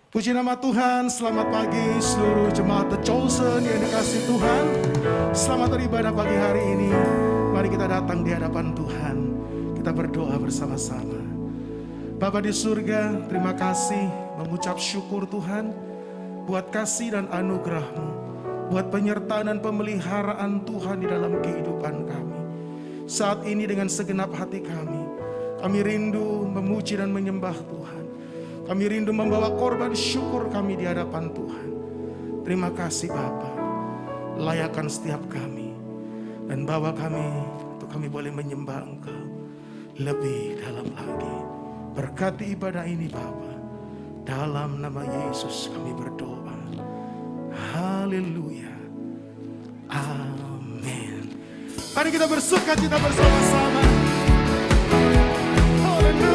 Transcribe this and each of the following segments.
Puji nama Tuhan, selamat pagi seluruh jemaat The Chosen yang dikasihi Tuhan. Selamat beribadah pagi hari ini. Mari kita datang di hadapan Tuhan. Kita berdoa bersama-sama. Bapa di surga, terima kasih mengucap syukur Tuhan buat kasih dan anugerah-Mu, buat penyertaan dan pemeliharaan Tuhan di dalam kehidupan kami. Saat ini dengan segenap hati kami rindu memuji dan menyembah Tuhan. Kami rindu membawa korban syukur kami di hadapan Tuhan. Terima kasih Bapa, layakkan setiap kami dan bawa kami untuk kami boleh menyembah Engkau lebih dalam lagi. Berkati ibadah ini Bapa, dalam nama Yesus kami berdoa. Haleluya, amin. Mari kita bersukacita bersama-sama. Haleluya.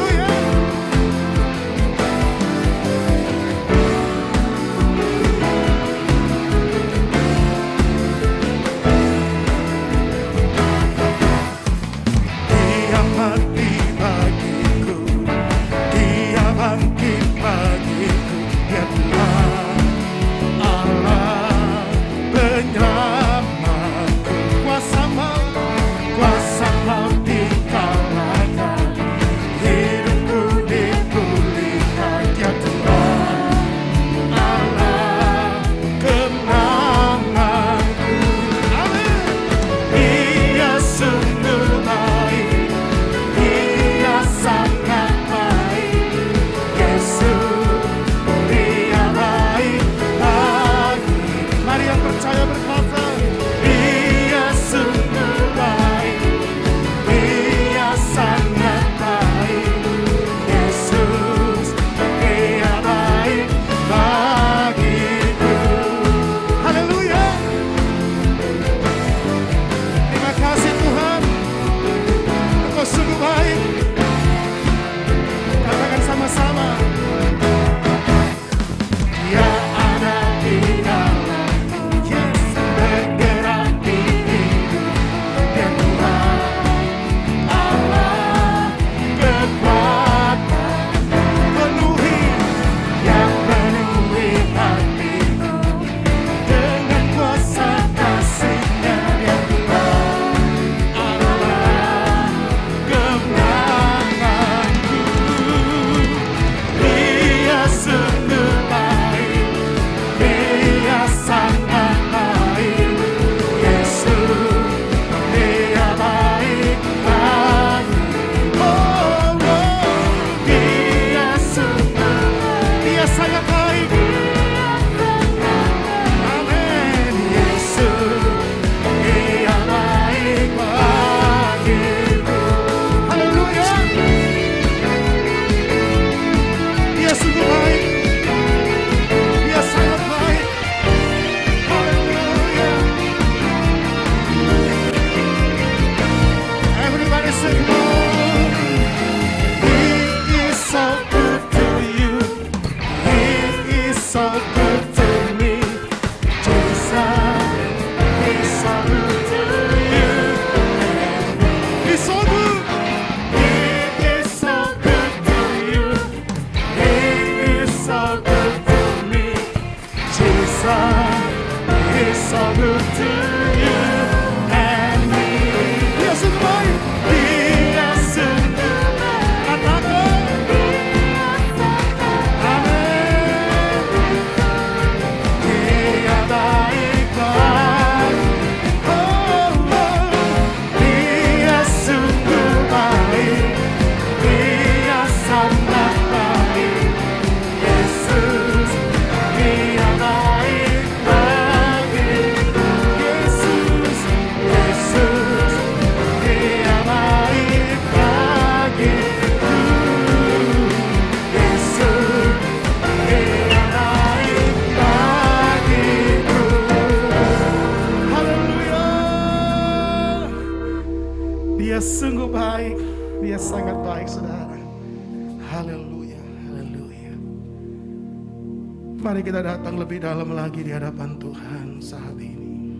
Mari kita datang lebih dalam lagi di hadapan Tuhan saat ini.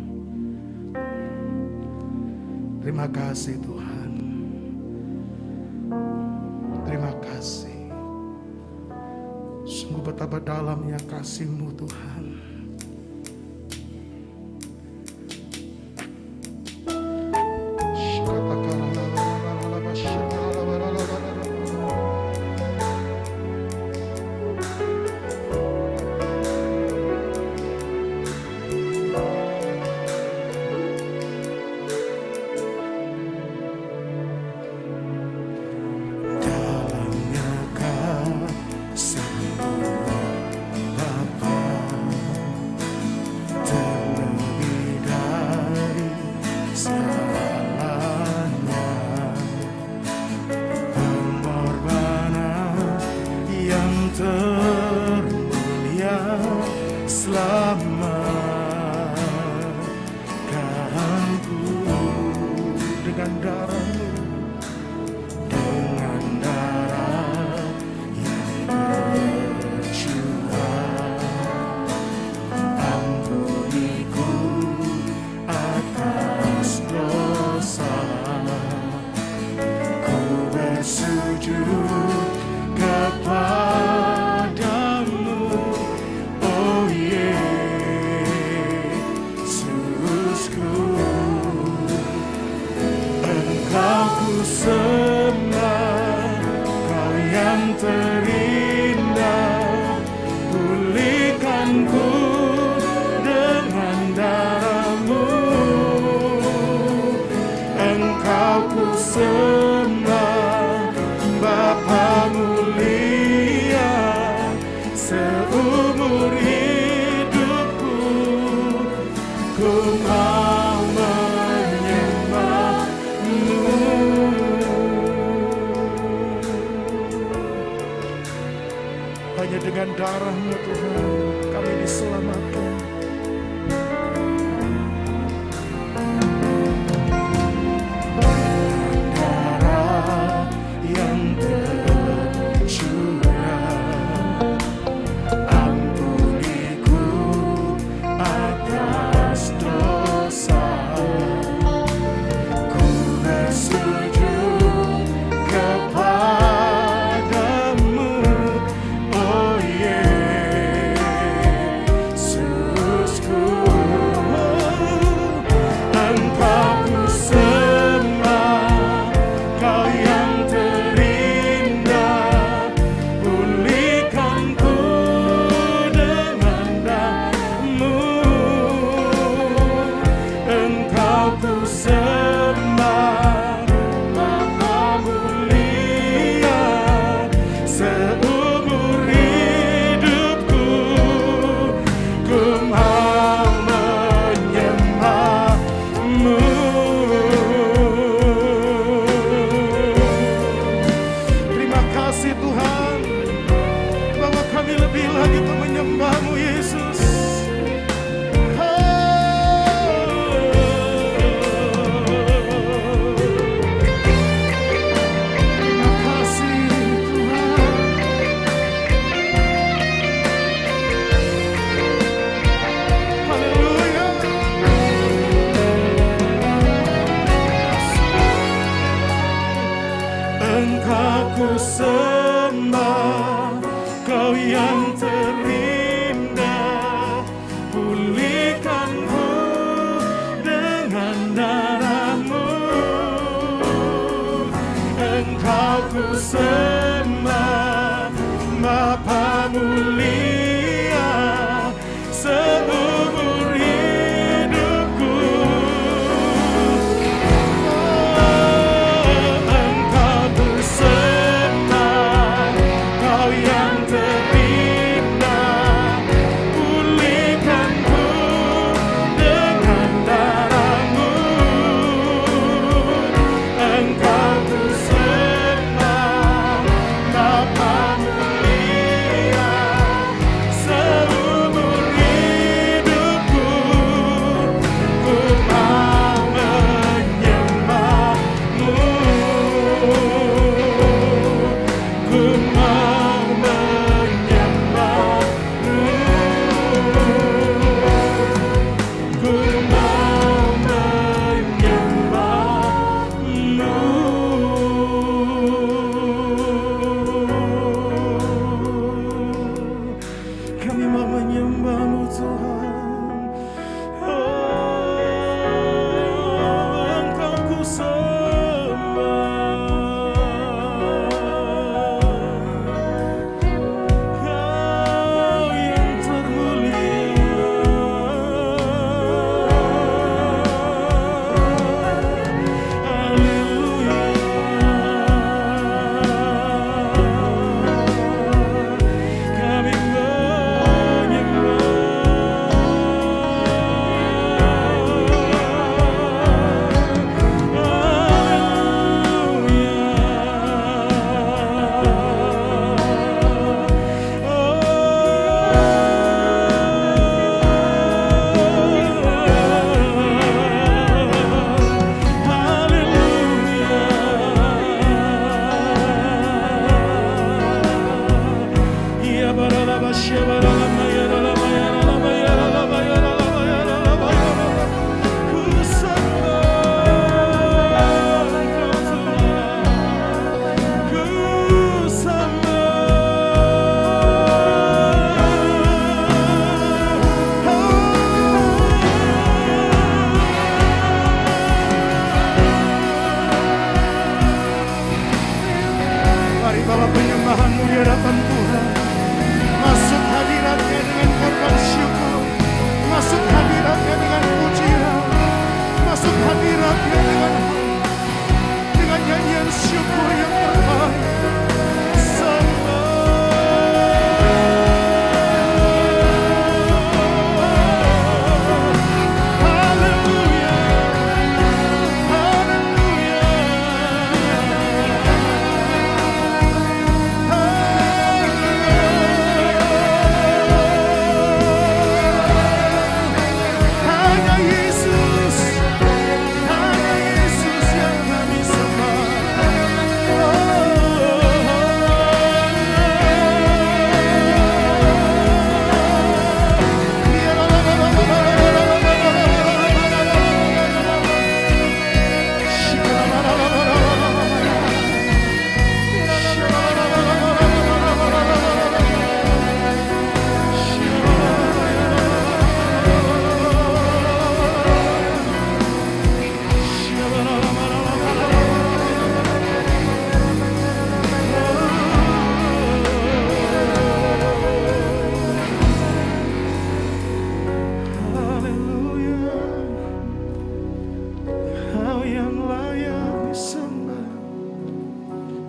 Terima kasih Tuhan. Terima kasih. Sungguh betapa betapa dalamnya kasih-Mu Tuhan. Hanya dengan darah-Mu Tuhan kami diselamatkan. Darah yang tercurah, ampuniku atas dosa. Ku bersujud kepadamu, oh Yesusku. Engkau ku sembah, Kau yang terindah. Pulihkanku dengan darah-Mu. Engkau ku sembah, Bapa mulia. Seumur hidupku ku mau menyembah-Mu. Terima kasih Tuhan, bahwa kami lebih lagi untuk menyembah-Mu Yesus. Terima kasih Tuhan. Haleluya. Engkau ku sembah, Kau yang terindah. Pulihkanku dengan darah-Mu. Engkau ku sembah, Bapa mulia. Seumur hidupku Engkau ku sembah, Kau yang terindah. Pulihkanku dengan darah-Mu. Engkau ku sembah, Kami mau menyembah-Mu Tuhan. Engkau ku sembah. Kau yang termulia. Haleluya. Kami bawa penyembahanmu di hadapan Tuhan. Masuk hadiratnya dengan korban syukur. Masuk hadiratnya dengan pujian. Masuk hadiratnya dengan nyanyian syukur yang terbaik.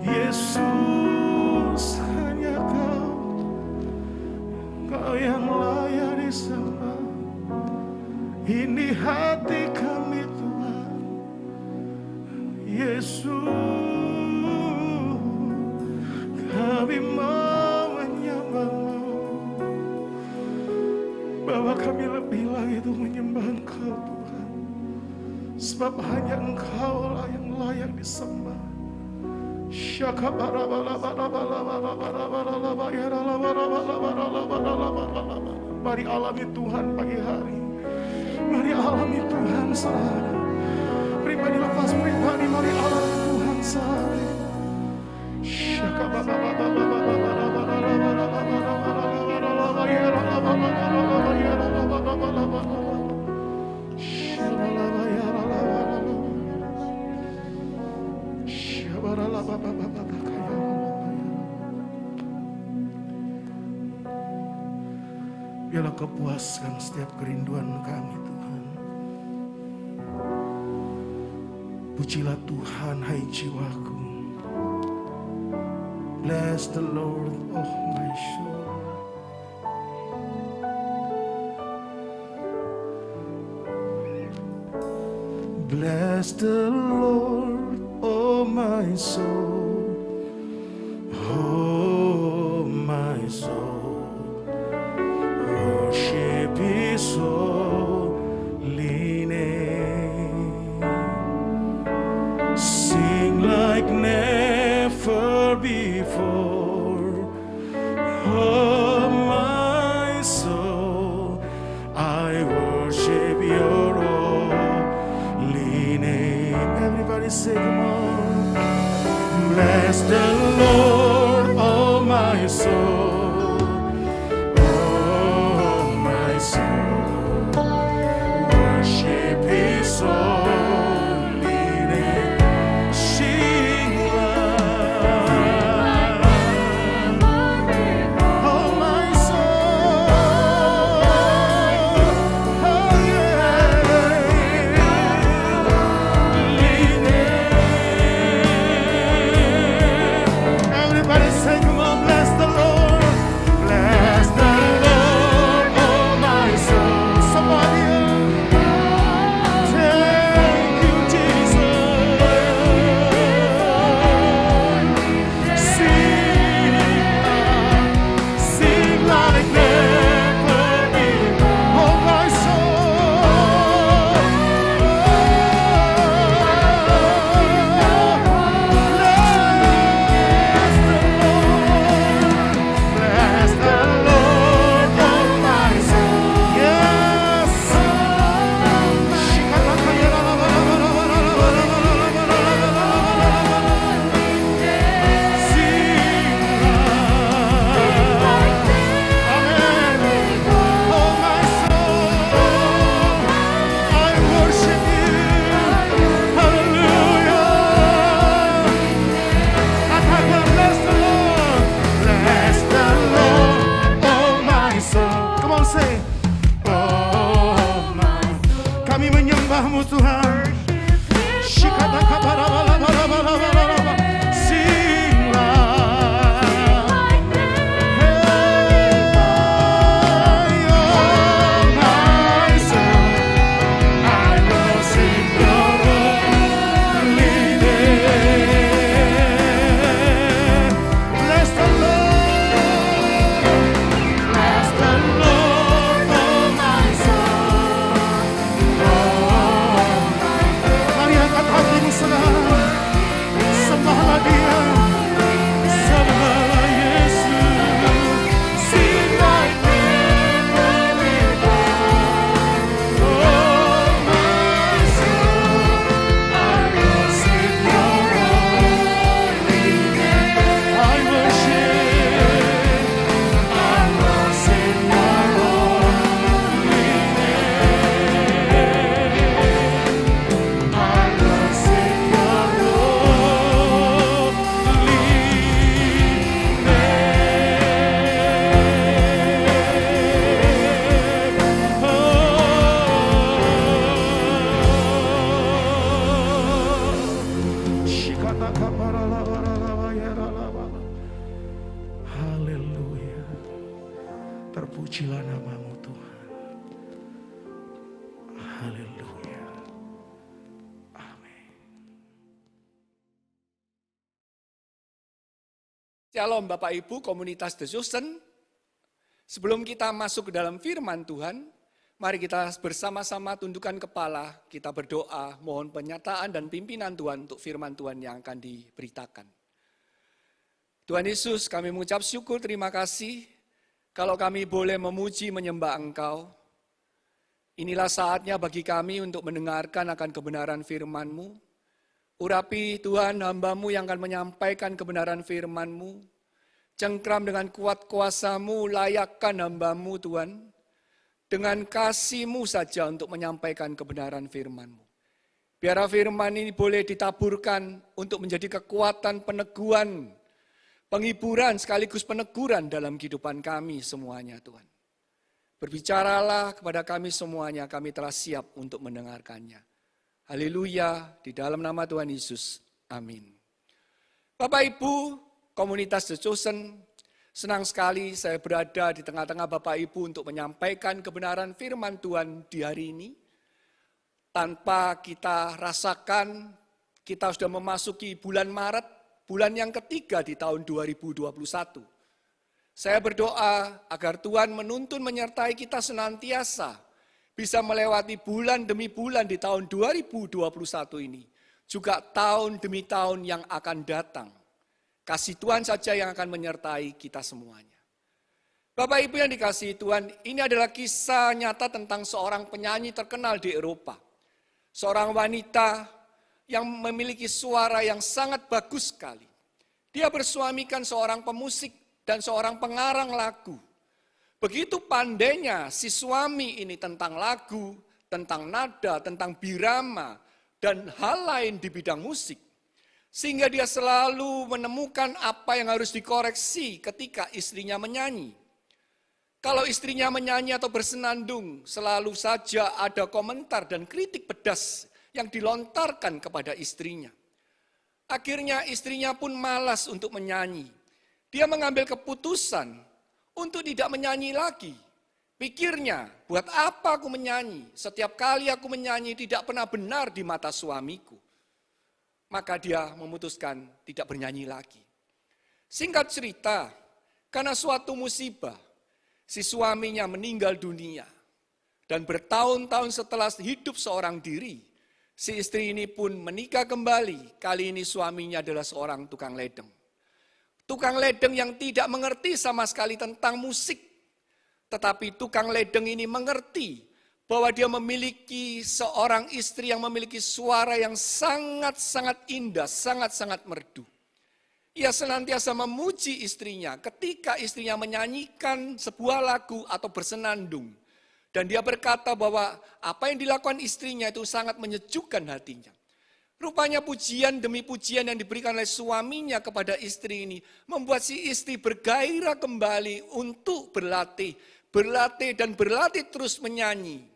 Yesus, hanya Kau yang layak disembah. Ini hati kami Tuhan. Yesus, kami mau menyembah-Mu. Bahwa kami lebih lagi itu menyembah Engkau Tuhan. Sebab hanya Engkau lah yang layak disembah. Mari alami Tuhan pagi hari. Mari alami Tuhan sehari. Pribadi lepas pribadi, mari alami Tuhan sehari. Biarlah Kau puaskan setiap kerinduan kami Tuhan. Pujilah Tuhan hai jiwaku. Bless the Lord, oh my soul. Bless the Lord, oh my soul. Oh my soul. Worship His holy name. Sing like never before. Oh my soul, I worship Your holy name. Everybody say, come on. Bless the Lord, oh my soul. Oh Terpujilah nama-Mu Tuhan. Haleluya. Amin. Shalom Bapak Ibu komunitas The Chosen. Sebelum kita masuk ke dalam firman Tuhan, mari kita bersama-sama tundukkan kepala, kita berdoa, mohon penyertaan dan pimpinan Tuhan untuk firman Tuhan yang akan diberitakan. Tuhan Yesus, kami mengucap syukur, terima kasih, kalau kami boleh memuji menyembah Engkau. Inilah saatnya bagi kami untuk mendengarkan akan kebenaran firman-Mu. Urapi Tuhan hamba-Mu yang akan menyampaikan kebenaran firman-Mu. Cengkram dengan kuat kuasa-Mu, layakkan hamba-Mu Tuhan. Dengan kasih-Mu saja untuk menyampaikan kebenaran firman-Mu. Biar firman ini boleh ditaburkan untuk menjadi kekuatan peneguhan, penghiburan sekaligus peneguran dalam kehidupan kami semuanya Tuhan. Berbicaralah kepada kami semuanya, kami telah siap untuk mendengarkannya. Haleluya, di dalam nama Tuhan Yesus, amin. Bapak Ibu, komunitas The Chosen, senang sekali saya berada di tengah-tengah Bapak Ibu untuk menyampaikan kebenaran firman Tuhan di hari ini. Tanpa kita rasakan, kita sudah memasuki bulan Maret, bulan yang ketiga di tahun 2021. Saya berdoa agar Tuhan menuntun menyertai kita senantiasa bisa melewati bulan demi bulan di tahun 2021 ini. Juga tahun demi tahun yang akan datang. Kasih Tuhan saja yang akan menyertai kita semuanya. Bapak Ibu yang dikasihi Tuhan, ini adalah kisah nyata tentang seorang penyanyi terkenal di Eropa. Seorang wanita yang memiliki suara yang sangat bagus sekali. Dia bersuamikan seorang pemusik dan seorang pengarang lagu. Begitu pandainya si suami ini tentang lagu, tentang nada, tentang birama, dan hal lain di bidang musik. Sehingga dia selalu menemukan apa yang harus dikoreksi ketika istrinya menyanyi. Kalau istrinya menyanyi atau bersenandung, selalu saja ada komentar dan kritik pedas yang dilontarkan kepada istrinya. Akhirnya istrinya pun malas untuk menyanyi. Dia mengambil keputusan untuk tidak menyanyi lagi. Pikirnya, buat apa aku menyanyi? Setiap kali aku menyanyi tidak pernah benar di mata suamiku. Maka dia memutuskan tidak bernyanyi lagi. Singkat cerita, karena suatu musibah, si suaminya meninggal dunia. Dan bertahun-tahun setelah hidup seorang diri, si istri ini pun menikah kembali. Kali ini suaminya adalah seorang tukang ledeng. Tukang ledeng yang tidak mengerti sama sekali tentang musik. Tetapi tukang ledeng ini mengerti bahwa dia memiliki seorang istri yang memiliki suara yang sangat-sangat indah, sangat-sangat merdu. Ia senantiasa memuji istrinya ketika istrinya menyanyikan sebuah lagu atau bersenandung. Dan dia berkata bahwa apa yang dilakukan istrinya itu sangat menyejukkan hatinya. Rupanya pujian demi pujian yang diberikan oleh suaminya kepada istri ini membuat si istri bergairah kembali untuk berlatih dan berlatih terus menyanyi.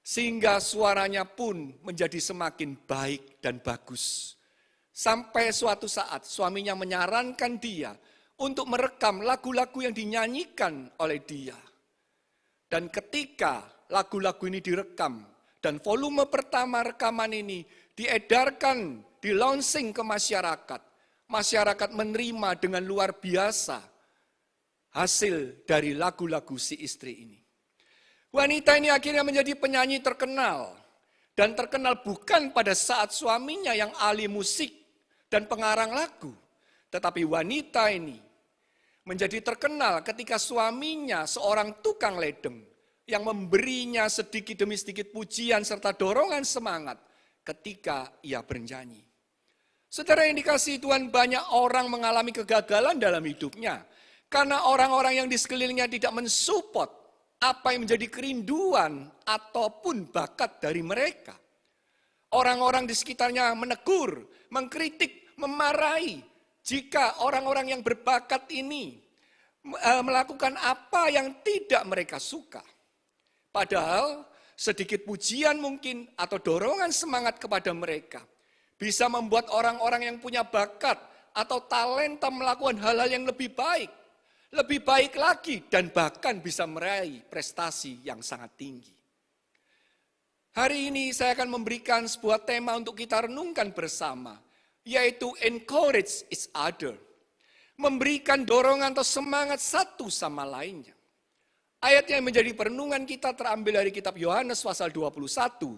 Sehingga suaranya pun menjadi semakin baik dan bagus. Sampai suatu saat suaminya menyarankan dia untuk merekam lagu-lagu yang dinyanyikan oleh dia. Dan ketika lagu-lagu ini direkam dan volume pertama rekaman ini diedarkan, di-launching ke masyarakat. Masyarakat menerima dengan luar biasa hasil dari lagu-lagu si istri ini. Wanita ini akhirnya menjadi penyanyi terkenal. Dan terkenal bukan pada saat suaminya yang ahli musik dan pengarang lagu. Tetapi wanita ini menjadi terkenal ketika suaminya seorang tukang ledeng yang memberinya sedikit demi sedikit pujian serta dorongan semangat ketika ia bernyanyi. Saudara yang dikasihi Tuhan, banyak orang mengalami kegagalan dalam hidupnya karena orang-orang yang di sekelilingnya tidak mensupport apa yang menjadi kerinduan ataupun bakat dari mereka. Orang-orang di sekitarnya menegur, mengkritik, memarahi jika orang-orang yang berbakat ini melakukan apa yang tidak mereka suka. Padahal sedikit pujian mungkin atau dorongan semangat kepada mereka bisa membuat orang-orang yang punya bakat atau talenta melakukan hal-hal yang lebih baik lagi dan bahkan bisa meraih prestasi yang sangat tinggi. Hari ini saya akan memberikan sebuah tema untuk kita renungkan bersama, yaitu encourage each other. Memberikan dorongan atau semangat satu sama lainnya. Ayat yang menjadi perenungan kita terambil dari kitab Yohanes pasal 21,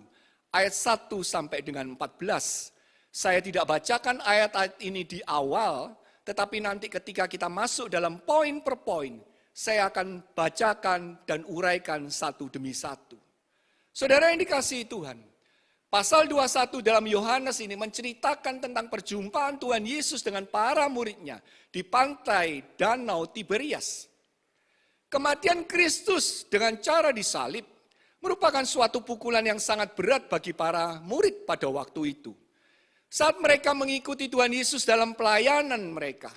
ayat 1 sampai dengan 14. Saya tidak bacakan ayat-ayat ini di awal, tetapi nanti ketika kita masuk dalam poin per poin, saya akan bacakan dan uraikan satu demi satu. Saudara yang dikasihi Tuhan, pasal 21 dalam Yohanes ini menceritakan tentang perjumpaan Tuhan Yesus dengan para muridnya di pantai Danau Tiberias. Kematian Kristus dengan cara disalib merupakan suatu pukulan yang sangat berat bagi para murid pada waktu itu. Saat mereka mengikuti Tuhan Yesus dalam pelayanan mereka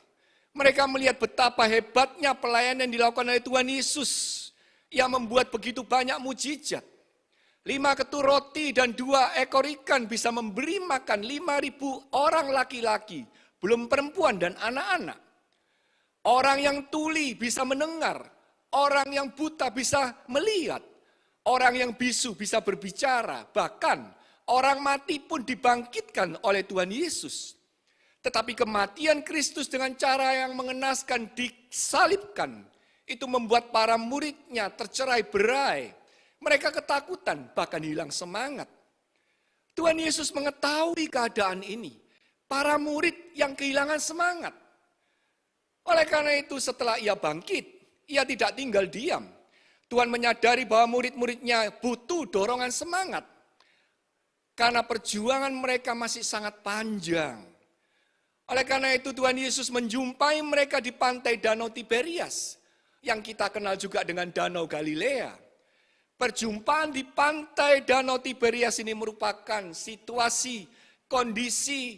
melihat betapa hebatnya pelayanan yang dilakukan oleh Tuhan Yesus yang membuat begitu banyak mujizat. 5 ketur roti dan 2 ekor ikan bisa memberi makan 5.000 orang laki-laki, belum perempuan dan anak-anak. Orang yang tuli bisa mendengar, orang yang buta bisa melihat, orang yang bisu bisa berbicara, bahkan orang mati pun dibangkitkan oleh Tuhan Yesus. Tetapi kematian Kristus dengan cara yang mengenaskan disalibkan, itu membuat para muridnya tercerai-berai. Mereka ketakutan, bahkan hilang semangat. Tuhan Yesus mengetahui keadaan ini. Para murid yang kehilangan semangat. Oleh karena itu setelah ia bangkit, ia tidak tinggal diam. Tuhan menyadari bahwa murid-muridnya butuh dorongan semangat. Karena perjuangan mereka masih sangat panjang. Oleh karena itu Tuhan Yesus menjumpai mereka di pantai Danau Tiberias. yang kita kenal juga dengan Danau Galilea. Perjumpaan di pantai Danau Tiberias ini merupakan situasi, kondisi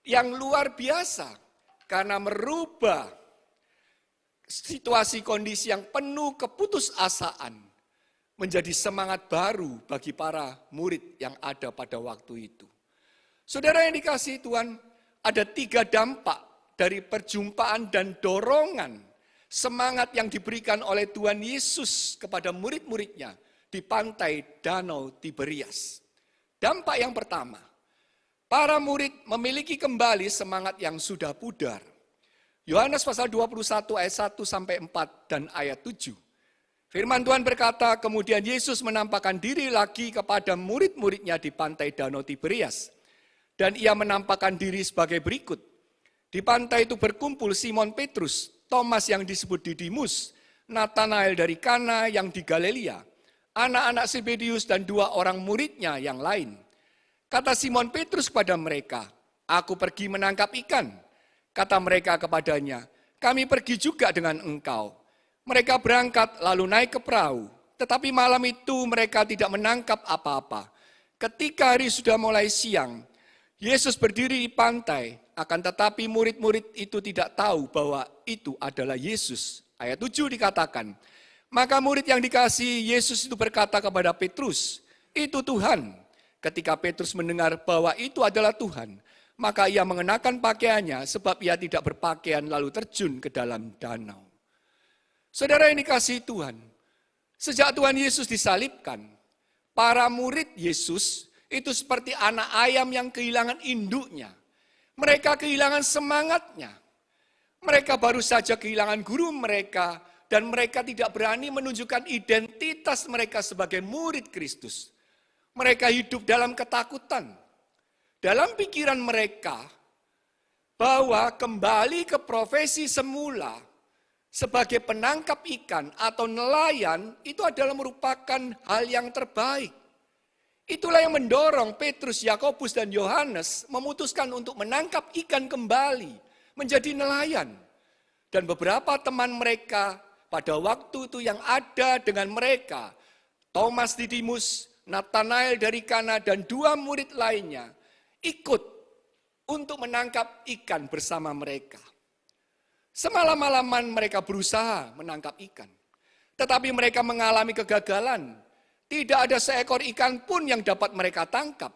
yang luar biasa karena merubah situasi kondisi yang penuh keputusasaan menjadi semangat baru bagi para murid yang ada pada waktu itu. Saudara yang dikasihi Tuhan, ada 3 dampak dari perjumpaan dan dorongan semangat yang diberikan oleh Tuhan Yesus kepada murid-muridnya di pantai Danau Tiberias. Dampak yang pertama, para murid memiliki kembali semangat yang sudah pudar. Yohanes pasal 21 ayat 1 sampai 4 dan ayat 7. Firman Tuhan berkata, kemudian Yesus menampakkan diri lagi kepada murid-muridnya di pantai Danau Tiberias. Dan ia menampakkan diri sebagai berikut. Di pantai itu berkumpul Simon Petrus, Thomas yang disebut Didimus, Nathanael dari Kana yang di Galilea, anak-anak Zebedius dan 2 orang muridnya yang lain. Kata Simon Petrus kepada mereka, aku pergi menangkap ikan. Kata mereka kepadanya, kami pergi juga dengan engkau. Mereka berangkat lalu naik ke perahu. Tetapi malam itu mereka tidak menangkap apa-apa. Ketika hari sudah mulai siang, Yesus berdiri di pantai, akan tetapi murid-murid itu tidak tahu bahwa itu adalah Yesus. Ayat 7 dikatakan, maka murid yang dikasihi Yesus itu berkata kepada Petrus, itu Tuhan. Ketika Petrus mendengar bahwa itu adalah Tuhan, maka ia mengenakan pakaiannya sebab ia tidak berpakaian lalu terjun ke dalam danau. Saudara yang dikasihi Tuhan, sejak Tuhan Yesus disalibkan, para murid Yesus itu seperti anak ayam yang kehilangan induknya. Mereka kehilangan semangatnya. Mereka baru saja kehilangan guru mereka dan mereka tidak berani menunjukkan identitas mereka sebagai murid Kristus. Mereka hidup dalam ketakutan. Dalam pikiran mereka bahwa kembali ke profesi semula sebagai penangkap ikan atau nelayan itu adalah merupakan hal yang terbaik. Itulah yang mendorong Petrus, Yakobus, dan Yohanes memutuskan untuk menangkap ikan kembali menjadi nelayan. Dan beberapa teman mereka pada waktu itu yang ada dengan mereka, Thomas Didimus, Nathanael dari Kana, dan 2 murid lainnya, ikut untuk menangkap ikan bersama mereka. Semalam-malaman mereka berusaha menangkap ikan. Tetapi mereka mengalami kegagalan. Tidak ada seekor ikan pun yang dapat mereka tangkap.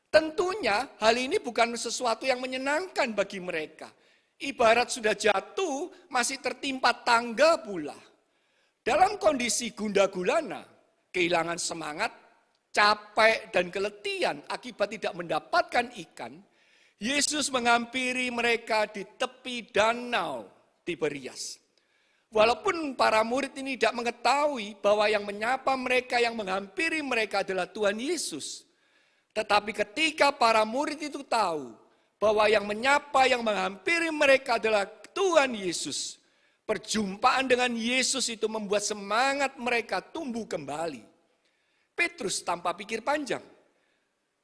Tentunya hal ini bukan sesuatu yang menyenangkan bagi mereka. Ibarat sudah jatuh, masih tertimpa tangga pula. Dalam kondisi gundah gulana, kehilangan semangat, capek dan keletihan akibat tidak mendapatkan ikan, Yesus menghampiri mereka di tepi danau Tiberias. Walaupun para murid ini tidak mengetahui bahwa yang menyapa mereka, yang menghampiri mereka adalah Tuhan Yesus. Tetapi ketika para murid itu tahu bahwa yang menyapa, yang menghampiri mereka adalah Tuhan Yesus, perjumpaan dengan Yesus itu membuat semangat mereka tumbuh kembali. Petrus tanpa pikir panjang,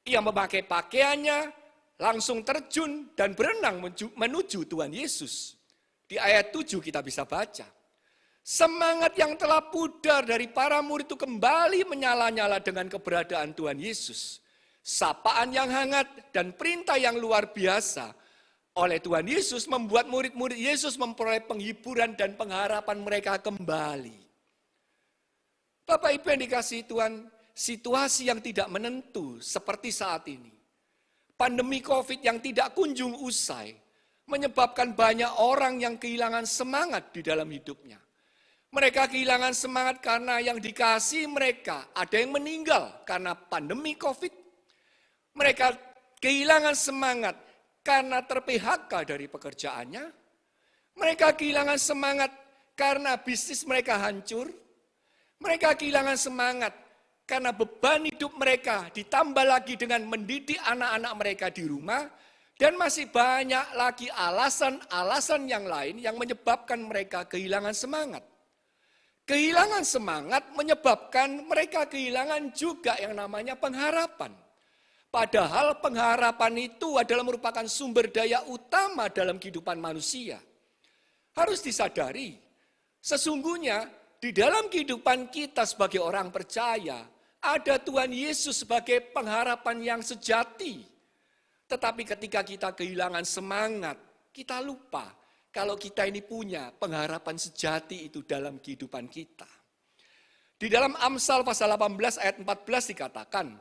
ia memakai pakaiannya, langsung terjun dan berenang menuju Tuhan Yesus. Di ayat 7 kita bisa baca, semangat yang telah pudar dari para murid itu kembali menyala-nyala dengan keberadaan Tuhan Yesus. Sapaan yang hangat dan perintah yang luar biasa oleh Tuhan Yesus membuat murid-murid Yesus memperoleh penghiburan dan pengharapan mereka kembali. Bapak Ibu yang dikasihi Tuhan, situasi yang tidak menentu seperti saat ini, pandemi COVID yang tidak kunjung usai, menyebabkan banyak orang yang kehilangan semangat di dalam hidupnya. Mereka kehilangan semangat karena yang dikasih mereka, ada yang meninggal karena pandemi COVID. Mereka kehilangan semangat karena ter-PHK dari pekerjaannya. Mereka kehilangan semangat karena bisnis mereka hancur. Mereka kehilangan semangat karena beban hidup mereka ditambah lagi dengan mendidik anak-anak mereka di rumah. Dan masih banyak lagi alasan-alasan yang lain yang menyebabkan mereka kehilangan semangat. Kehilangan semangat menyebabkan mereka kehilangan juga yang namanya pengharapan. Padahal pengharapan itu adalah merupakan sumber daya utama dalam kehidupan manusia. Harus disadari Sesungguhnya di dalam kehidupan kita sebagai orang percaya, ada Tuhan Yesus sebagai pengharapan yang sejati. Tetapi ketika kita kehilangan semangat, kita lupa kalau kita ini punya pengharapan sejati itu dalam kehidupan kita. Di dalam Amsal pasal 18 ayat 14 dikatakan,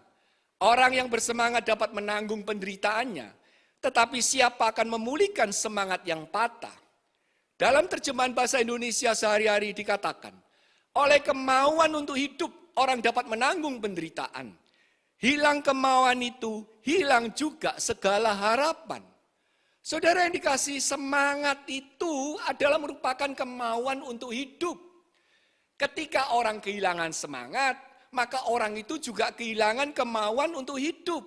orang yang bersemangat dapat menanggung penderitaannya, tetapi siapa akan memulihkan semangat yang patah? Dalam terjemahan bahasa Indonesia sehari-hari dikatakan, oleh kemauan untuk hidup, orang dapat menanggung penderitaan. Hilang kemauan itu, hilang juga segala harapan. Saudara yang dikasihi, semangat itu adalah merupakan kemauan untuk hidup. Ketika orang kehilangan semangat, maka orang itu juga kehilangan kemauan untuk hidup.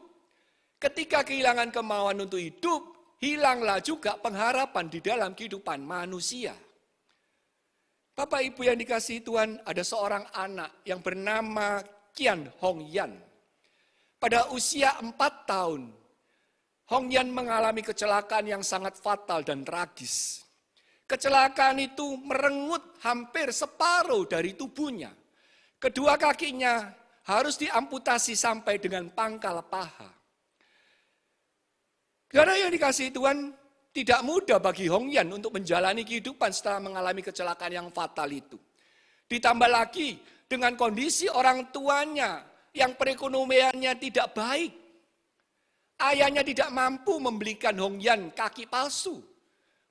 Ketika kehilangan kemauan untuk hidup, hilanglah juga pengharapan di dalam kehidupan manusia. Bapak Ibu yang dikasihi Tuhan, ada seorang anak yang bernama Kian Hong Yan. Pada usia 4 tahun, Hong Yan mengalami kecelakaan yang sangat fatal dan tragis. Kecelakaan itu merenggut hampir separuh dari tubuhnya. Kedua kakinya harus diamputasi sampai dengan pangkal paha. Karena yang dikasihi Tuhan, tidak mudah bagi Hong Yan untuk menjalani kehidupan setelah mengalami kecelakaan yang fatal itu. Ditambah lagi dengan kondisi orang tuanya yang perekonomiannya tidak baik. Ayahnya tidak mampu membelikan Hong Yan kaki palsu.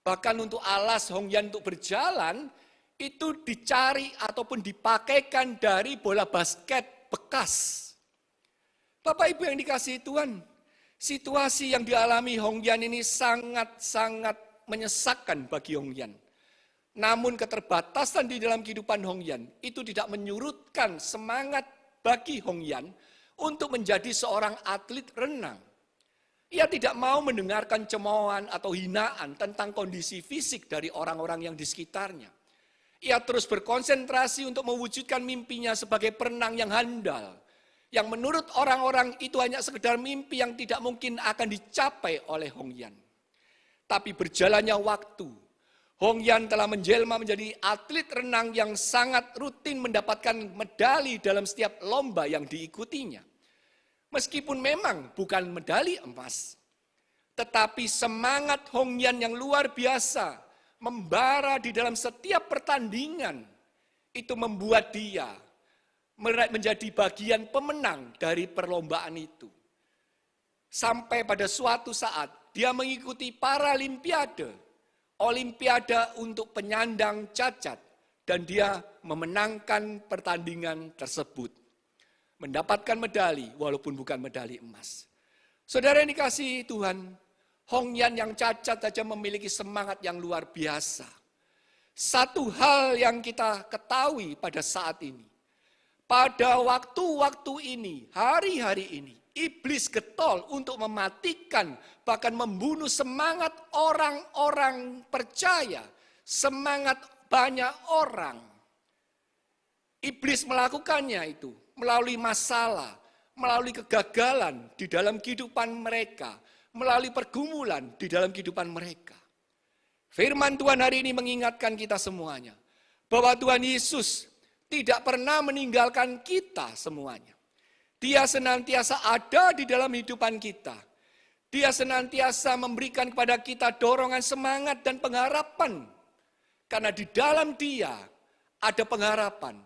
Bahkan untuk alas Hong Yan untuk berjalan, itu dicari ataupun dipakaikan dari bola basket bekas. Bapak Ibu yang dikasihi Tuhan, situasi yang dialami Hong Yan ini sangat-sangat menyesakkan bagi Hong Yan. Namun keterbatasan di dalam kehidupan Hong Yan itu tidak menyurutkan semangat bagi Hong Yan untuk menjadi seorang atlet renang. Ia tidak mau mendengarkan cemoohan atau hinaan tentang kondisi fisik dari orang-orang yang di sekitarnya. Ia terus berkonsentrasi untuk mewujudkan mimpinya sebagai perenang yang handal. Yang menurut orang-orang itu hanya sekedar mimpi yang tidak mungkin akan dicapai oleh Hong Yan. Tapi berjalannya waktu, Hong Yan telah menjelma menjadi atlet renang yang sangat rutin mendapatkan medali dalam setiap lomba yang diikutinya. Meskipun memang bukan medali emas, tetapi semangat Hong Yan yang luar biasa membara di dalam setiap pertandingan itu membuat dia menjadi bagian pemenang dari perlombaan itu. Sampai pada suatu saat dia mengikuti Paralimpiade, Olimpiade untuk penyandang cacat, dan dia memenangkan pertandingan tersebut. Mendapatkan medali walaupun bukan medali emas. Saudara yang dikasihi Tuhan, Hong Yan yang cacat saja memiliki semangat yang luar biasa. Satu hal yang kita ketahui pada saat ini, pada waktu-waktu ini, hari-hari ini, iblis getol untuk mematikan, bahkan membunuh semangat orang-orang percaya, semangat banyak orang. Iblis melakukannya itu melalui masalah, melalui kegagalan di dalam kehidupan mereka, melalui pergumulan di dalam kehidupan mereka. Firman Tuhan hari ini mengingatkan kita semuanya, bahwa Tuhan Yesus tidak pernah meninggalkan kita semuanya. Dia senantiasa ada di dalam kehidupan kita. Dia senantiasa memberikan kepada kita dorongan semangat dan pengharapan. Karena di dalam Dia ada pengharapan.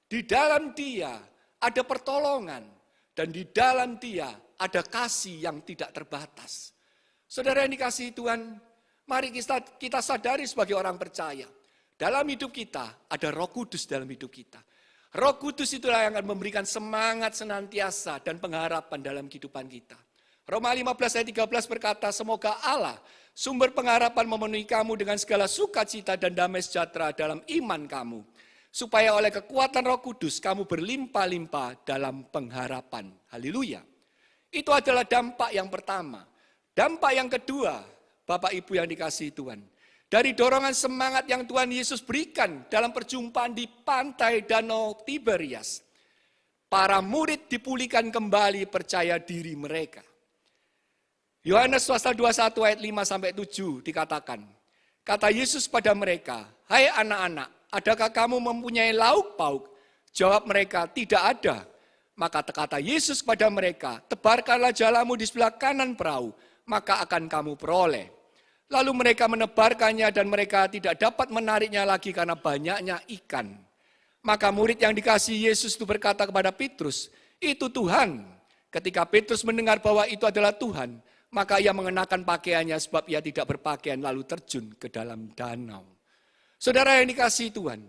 Di dalam Dia ada pertolongan. Dan di dalam Dia ada kasih yang tidak terbatas. Saudara yang dikasihi Tuhan, mari kita sadari sebagai orang percaya. Dalam hidup kita ada Roh Kudus dalam hidup kita. Roh Kudus itulah yang akan memberikan semangat senantiasa dan pengharapan dalam kehidupan kita. Roma 15 ayat 13 berkata, semoga Allah sumber pengharapan memenuhi kamu dengan segala sukacita dan damai sejahtera dalam iman kamu. Supaya oleh kekuatan Roh Kudus kamu berlimpah-limpah dalam pengharapan. Haleluya. Itu adalah dampak yang pertama. Dampak yang kedua, Bapak Ibu yang dikasihi Tuhan. Dari dorongan semangat yang Tuhan Yesus berikan dalam perjumpaan di pantai Danau Tiberias. Para murid dipulihkan kembali percaya diri mereka. Yohanes pasal 21 ayat 5-7 dikatakan. Kata Yesus pada mereka, hai anak-anak, adakah kamu mempunyai lauk pauk? Jawab mereka, tidak ada. Maka kata Yesus kepada mereka, tebarkanlah jalamu di sebelah kanan perahu, maka akan kamu peroleh. Lalu mereka menebarkannya dan mereka tidak dapat menariknya lagi karena banyaknya ikan. Maka murid yang dikasihi Yesus itu berkata kepada Petrus, itu Tuhan. Ketika Petrus mendengar bahwa itu adalah Tuhan, maka ia mengenakan pakaiannya sebab ia tidak berpakaian lalu terjun ke dalam danau. Saudara yang dikasihi Tuhan,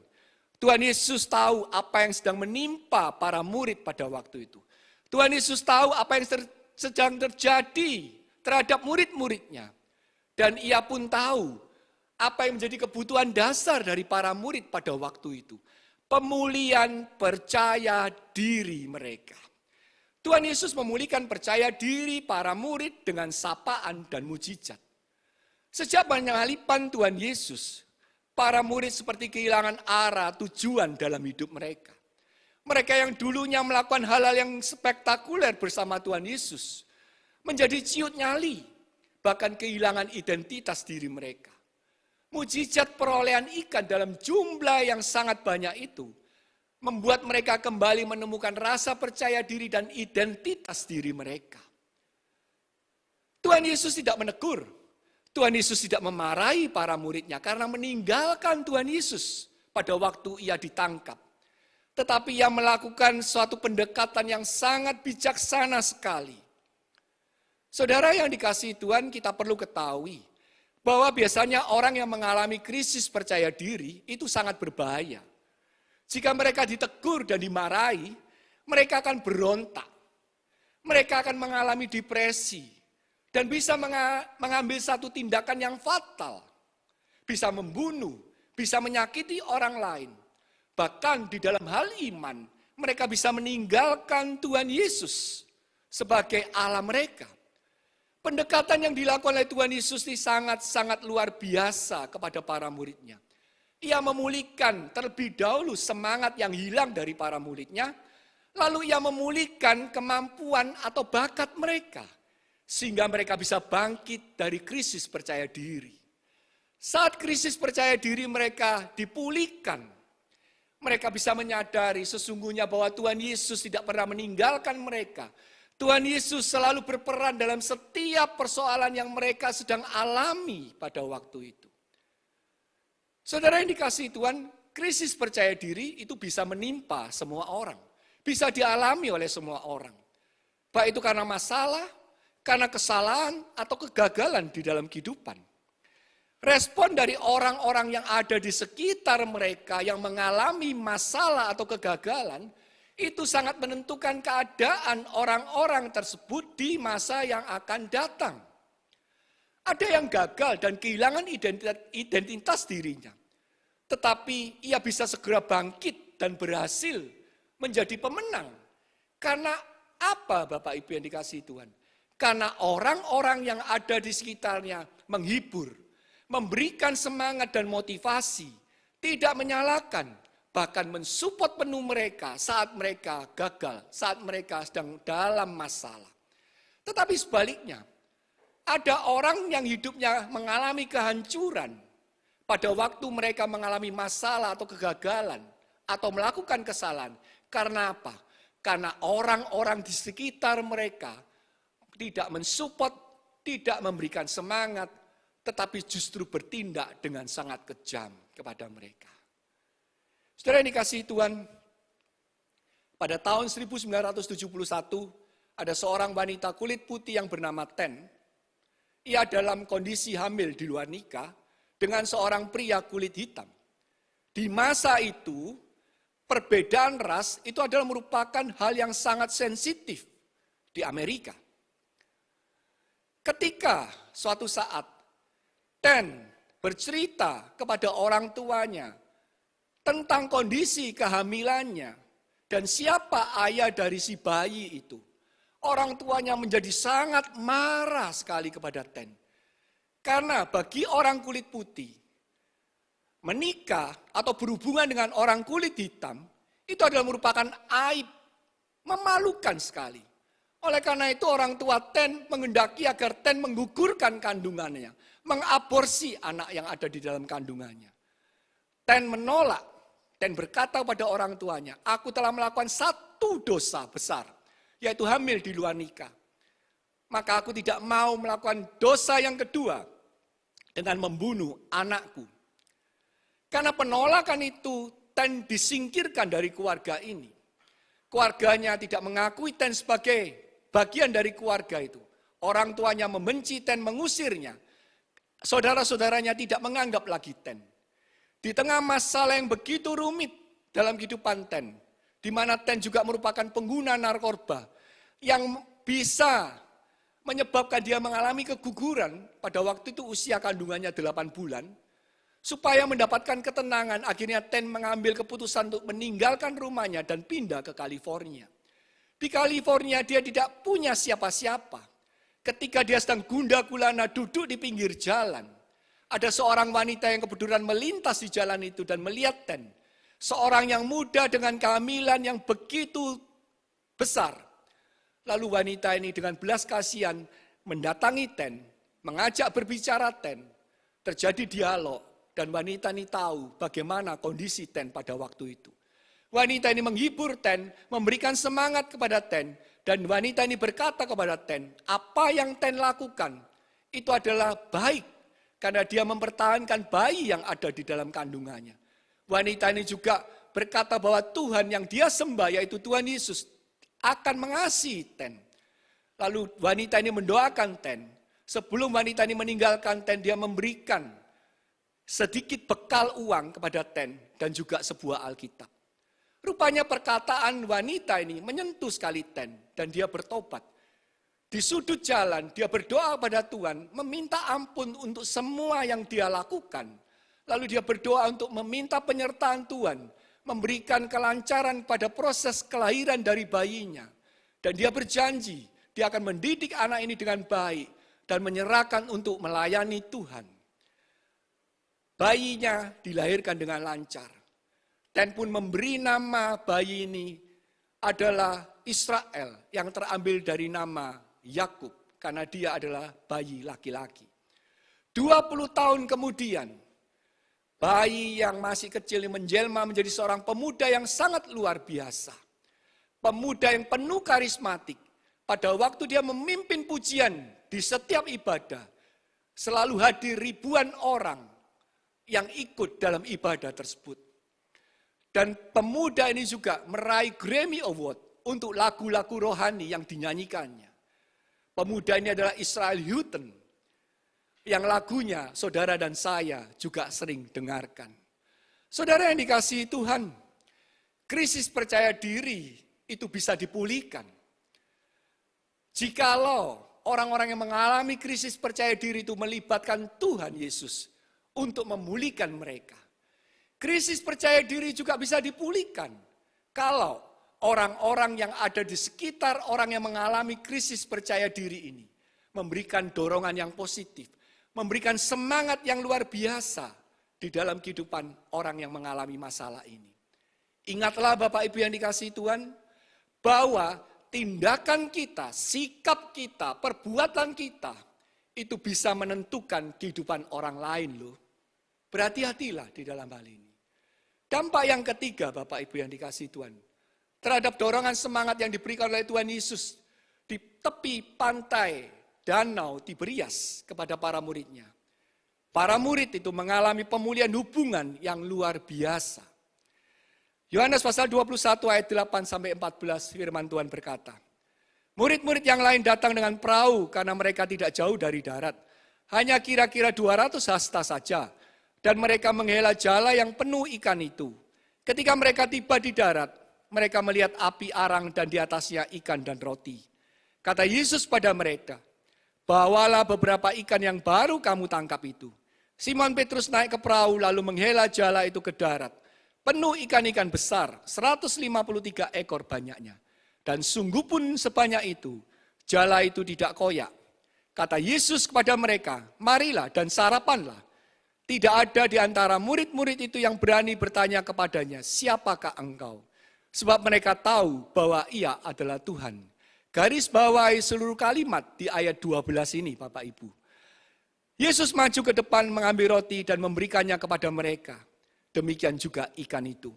Tuhan Yesus tahu apa yang sedang menimpa para murid pada waktu itu. Tuhan Yesus tahu apa yang sedang terjadi terhadap murid-muridnya. Dan ia pun tahu apa yang menjadi kebutuhan dasar dari para murid pada waktu itu. Pemulihan percaya diri mereka. Tuhan Yesus memulihkan percaya diri para murid dengan sapaan dan mujizat. Sejak penyaliban Tuhan Yesus, para murid seperti kehilangan arah tujuan dalam hidup mereka. Mereka yang dulunya melakukan hal-hal yang spektakuler bersama Tuhan Yesus, menjadi ciut nyali, bahkan kehilangan identitas diri mereka. Mujizat perolehan ikan dalam jumlah yang sangat banyak itu, membuat mereka kembali menemukan rasa percaya diri dan identitas diri mereka. Tuhan Yesus tidak menegur, Tuhan Yesus tidak memarahi para muridnya karena meninggalkan Tuhan Yesus pada waktu ia ditangkap. Tetapi ia melakukan suatu pendekatan yang sangat bijaksana sekali. Saudara yang dikasihi Tuhan, kita perlu ketahui bahwa biasanya orang yang mengalami krisis percaya diri itu sangat berbahaya. Jika mereka ditegur dan dimarahi, mereka akan berontak. Mereka akan mengalami depresi. Dan bisa mengambil satu tindakan yang fatal. Bisa membunuh, bisa menyakiti orang lain. Bahkan di dalam hal iman, mereka bisa meninggalkan Tuhan Yesus sebagai Allah mereka. Pendekatan yang dilakukan oleh Tuhan Yesus ini sangat-sangat luar biasa kepada para muridnya. Ia memulihkan terlebih dahulu semangat yang hilang dari para muridnya. Lalu ia memulihkan kemampuan atau bakat mereka. Sehingga mereka bisa bangkit dari krisis percaya diri. Saat krisis percaya diri mereka dipulihkan, mereka bisa menyadari sesungguhnya bahwa Tuhan Yesus tidak pernah meninggalkan mereka. Tuhan Yesus selalu berperan dalam setiap persoalan yang mereka sedang alami pada waktu itu. Saudara yang dikasihi Tuhan, krisis percaya diri itu bisa menimpa semua orang. Bisa dialami oleh semua orang. Baik itu karena masalah, karena kesalahan atau kegagalan di dalam kehidupan. Respon dari orang-orang yang ada di sekitar mereka yang mengalami masalah atau kegagalan, itu sangat menentukan keadaan orang-orang tersebut di masa yang akan datang. Ada yang gagal dan kehilangan identitas dirinya. Tetapi ia bisa segera bangkit dan berhasil menjadi pemenang. Karena apa Bapak Ibu yang dikasihi Tuhan? Karena orang-orang yang ada di sekitarnya menghibur, memberikan semangat dan motivasi, tidak menyalahkan, bahkan mensupport penuh mereka saat mereka gagal, saat mereka sedang dalam masalah. Tetapi sebaliknya, ada orang yang hidupnya mengalami kehancuran pada waktu mereka mengalami masalah atau kegagalan, atau melakukan kesalahan. Karena apa? Karena orang-orang di sekitar mereka tidak mensupport, tidak memberikan semangat, tetapi justru bertindak dengan sangat kejam kepada mereka. Saudara yang dikasihi Tuhan, pada tahun 1971 ada seorang wanita kulit putih yang bernama Ten. Ia dalam kondisi hamil di luar nikah dengan seorang pria kulit hitam. Di masa itu, perbedaan ras itu adalah merupakan hal yang sangat sensitif di Amerika. Ketika suatu saat Ten bercerita kepada orang tuanya tentang kondisi kehamilannya dan siapa ayah dari si bayi itu, orang tuanya menjadi sangat marah sekali kepada Ten. Karena bagi orang kulit putih, menikah atau berhubungan dengan orang kulit hitam itu adalah merupakan aib, memalukan sekali. Oleh karena itu orang tua Ten menghendaki agar Ten menggugurkan kandungannya, mengaborsi anak yang ada di dalam kandungannya. Ten menolak dan berkata pada orang tuanya, aku telah melakukan satu dosa besar, yaitu hamil di luar nikah. Maka aku tidak mau melakukan dosa yang kedua dengan membunuh anakku. Karena penolakan itu, Ten disingkirkan dari keluarga ini. Keluarganya tidak mengakui Ten sebagai bagian dari keluarga itu. Orang tuanya membenci Ten, mengusirnya. Saudara-saudaranya tidak menganggap lagi Ten. Di tengah masalah yang begitu rumit dalam kehidupan Ten, di mana Ten juga merupakan pengguna narkoba yang bisa menyebabkan dia mengalami keguguran pada waktu itu usia kandungannya 8 bulan. Supaya mendapatkan ketenangan, akhirnya Ten mengambil keputusan untuk meninggalkan rumahnya dan pindah ke California. Di California dia tidak punya siapa-siapa. Ketika dia sedang gundah gulana duduk di pinggir jalan, ada seorang wanita yang kebetulan melintas di jalan itu dan melihat Ten. Seorang yang muda dengan kehamilan yang begitu besar. Lalu wanita ini dengan belas kasihan mendatangi Ten, mengajak berbicara Ten. Terjadi dialog dan wanita ini tahu bagaimana kondisi Ten pada waktu itu. Wanita ini menghibur Ten, memberikan semangat kepada Ten. Dan wanita ini berkata kepada Ten, apa yang Ten lakukan itu adalah baik. Karena dia mempertahankan bayi yang ada di dalam kandungannya. Wanita ini juga berkata bahwa Tuhan yang dia sembah, yaitu Tuhan Yesus, akan mengasihi Ten. Lalu wanita ini mendoakan Ten. Sebelum wanita ini meninggalkan Ten, dia memberikan sedikit bekal uang kepada Ten dan juga sebuah Alkitab. Rupanya perkataan wanita ini menyentuh sekali Ten dan dia bertobat. Di sudut jalan dia berdoa pada Tuhan, meminta ampun untuk semua yang dia lakukan. Lalu dia berdoa untuk meminta penyertaan Tuhan, memberikan kelancaran pada proses kelahiran dari bayinya. Dan dia berjanji, dia akan mendidik anak ini dengan baik dan menyerahkan untuk melayani Tuhan. Bayinya dilahirkan dengan lancar. Ten pun memberi nama bayi ini adalah Israel yang terambil dari nama Yakub karena dia adalah bayi laki-laki. 20 tahun kemudian, bayi yang masih kecil ini menjelma menjadi seorang pemuda yang sangat luar biasa. Pemuda yang penuh karismatik. Pada waktu dia memimpin pujian di setiap ibadah, selalu hadir ribuan orang yang ikut dalam ibadah tersebut. Dan pemuda ini juga meraih Grammy Award untuk lagu-lagu rohani yang dinyanyikannya. Pemuda ini adalah Israel Houghton, yang lagunya saudara dan saya juga sering dengarkan. Saudara yang dikasihi Tuhan, krisis percaya diri itu bisa dipulihkan. Jikalau orang-orang yang mengalami krisis percaya diri itu melibatkan Tuhan Yesus untuk memulihkan mereka. Krisis percaya diri juga bisa dipulihkan kalau orang-orang yang ada di sekitar orang yang mengalami krisis percaya diri ini memberikan dorongan yang positif, memberikan semangat yang luar biasa di dalam kehidupan orang yang mengalami masalah ini. Ingatlah Bapak Ibu yang dikasihi Tuhan, bahwa tindakan kita, sikap kita, perbuatan kita itu bisa menentukan kehidupan orang lain loh. Berhati-hatilah di dalam hal ini. Dampak yang ketiga Bapak Ibu yang dikasihi Tuhan, terhadap dorongan semangat yang diberikan oleh Tuhan Yesus di tepi pantai Danau Tiberias kepada para muridnya. Para murid itu mengalami pemulihan hubungan yang luar biasa. Yohanes pasal 21 ayat 8-14 firman Tuhan berkata, murid-murid yang lain datang dengan perahu karena mereka tidak jauh dari darat. Hanya kira-kira 200 hasta saja. Dan mereka menghela jala yang penuh ikan itu. Ketika mereka tiba di darat, mereka melihat api arang dan di atasnya ikan dan roti. Kata Yesus pada mereka, bawalah beberapa ikan yang baru kamu tangkap itu. Simon Petrus naik ke perahu lalu menghela jala itu ke darat. Penuh ikan-ikan besar, 153 ekor banyaknya. Dan sungguh pun sebanyak itu, jala itu tidak koyak. Kata Yesus kepada mereka, marilah dan sarapanlah. Tidak ada di antara murid-murid itu yang berani bertanya kepadanya, siapakah engkau? Sebab mereka tahu bahwa ia adalah Tuhan. Garis bawahi seluruh kalimat di ayat 12 ini Bapak Ibu. Yesus maju ke depan mengambil roti dan memberikannya kepada mereka. Demikian juga ikan itu.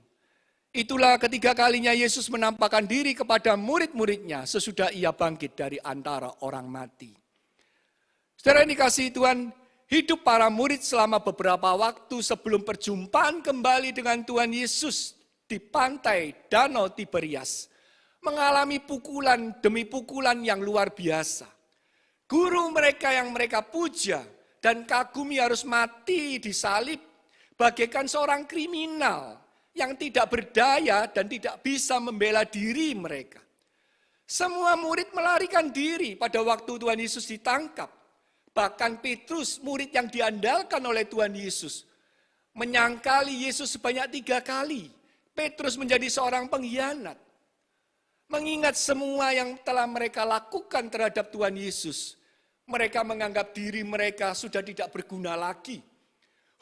Itulah ketiga kalinya Yesus menampakkan diri kepada murid-muridnya sesudah ia bangkit dari antara orang mati. Saudara yang dikasihi Tuhan, hidup para murid selama beberapa waktu sebelum perjumpaan kembali dengan Tuhan Yesus di pantai Danau Tiberias mengalami pukulan demi pukulan yang luar biasa. Guru mereka yang mereka puja dan kagumi harus mati disalib bagaikan seorang kriminal yang tidak berdaya dan tidak bisa membela diri mereka. Semua murid melarikan diri pada waktu Tuhan Yesus ditangkap. Bahkan Petrus, murid yang diandalkan oleh Tuhan Yesus, menyangkali Yesus sebanyak 3 kali. Petrus menjadi seorang pengkhianat. Mengingat semua yang telah mereka lakukan terhadap Tuhan Yesus, mereka menganggap diri mereka sudah tidak berguna lagi.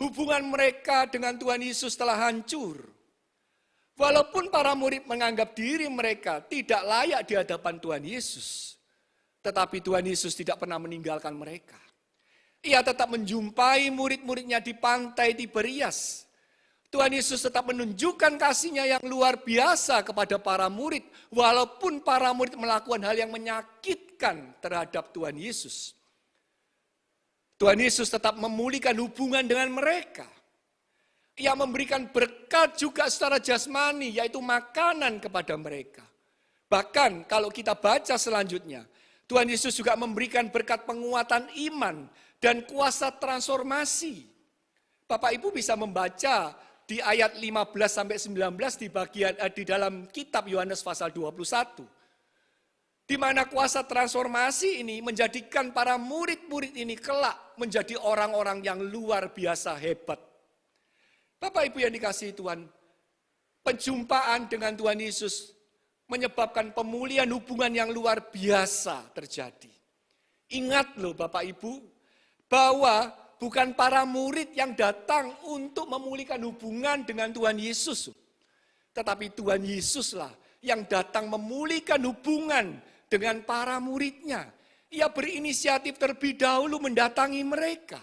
Hubungan mereka dengan Tuhan Yesus telah hancur. Walaupun para murid menganggap diri mereka tidak layak di hadapan Tuhan Yesus, tetapi Tuhan Yesus tidak pernah meninggalkan mereka. Ia tetap menjumpai murid-muridnya di pantai Tiberias. Tuhan Yesus tetap menunjukkan kasih-Nya yang luar biasa kepada para murid, walaupun para murid melakukan hal yang menyakitkan terhadap Tuhan Yesus. Tuhan Yesus tetap memulihkan hubungan dengan mereka. Ia memberikan berkat juga secara jasmani, yaitu makanan kepada mereka. Bahkan kalau kita baca selanjutnya, Tuhan Yesus juga memberikan berkat penguatan iman dan kuasa transformasi. Bapak Ibu bisa membaca di ayat 15-19 di dalam kitab Yohanes pasal 21. Di mana kuasa transformasi ini menjadikan para murid-murid ini kelak menjadi orang-orang yang luar biasa hebat. Bapak Ibu yang dikasihi Tuhan, penjumpaan dengan Tuhan Yesus menyebabkan pemulihan hubungan yang luar biasa terjadi. Ingat loh Bapak Ibu, bahwa bukan para murid yang datang untuk memulihkan hubungan dengan Tuhan Yesus. Tetapi Tuhan Yesuslah yang datang memulihkan hubungan dengan para muridnya. Ia berinisiatif terlebih dahulu mendatangi mereka.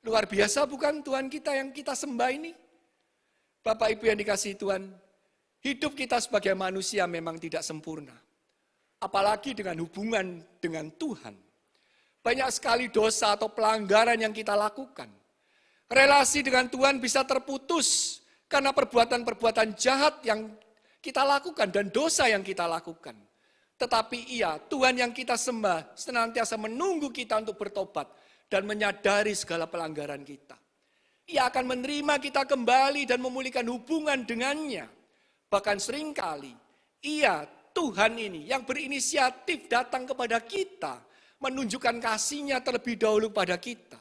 Luar biasa bukan Tuhan kita yang kita sembah ini? Bapak Ibu yang dikasihi Tuhan, hidup kita sebagai manusia memang tidak sempurna. Apalagi dengan hubungan dengan Tuhan. Banyak sekali dosa atau pelanggaran yang kita lakukan. Relasi dengan Tuhan bisa terputus karena perbuatan-perbuatan jahat yang kita lakukan dan dosa yang kita lakukan. Tetapi Tuhan yang kita sembah senantiasa menunggu kita untuk bertobat dan menyadari segala pelanggaran kita. Ia akan menerima kita kembali dan memulihkan hubungan dengannya. Bahkan seringkali, Tuhan ini yang berinisiatif datang kepada kita, menunjukkan kasih-Nya terlebih dahulu pada kita.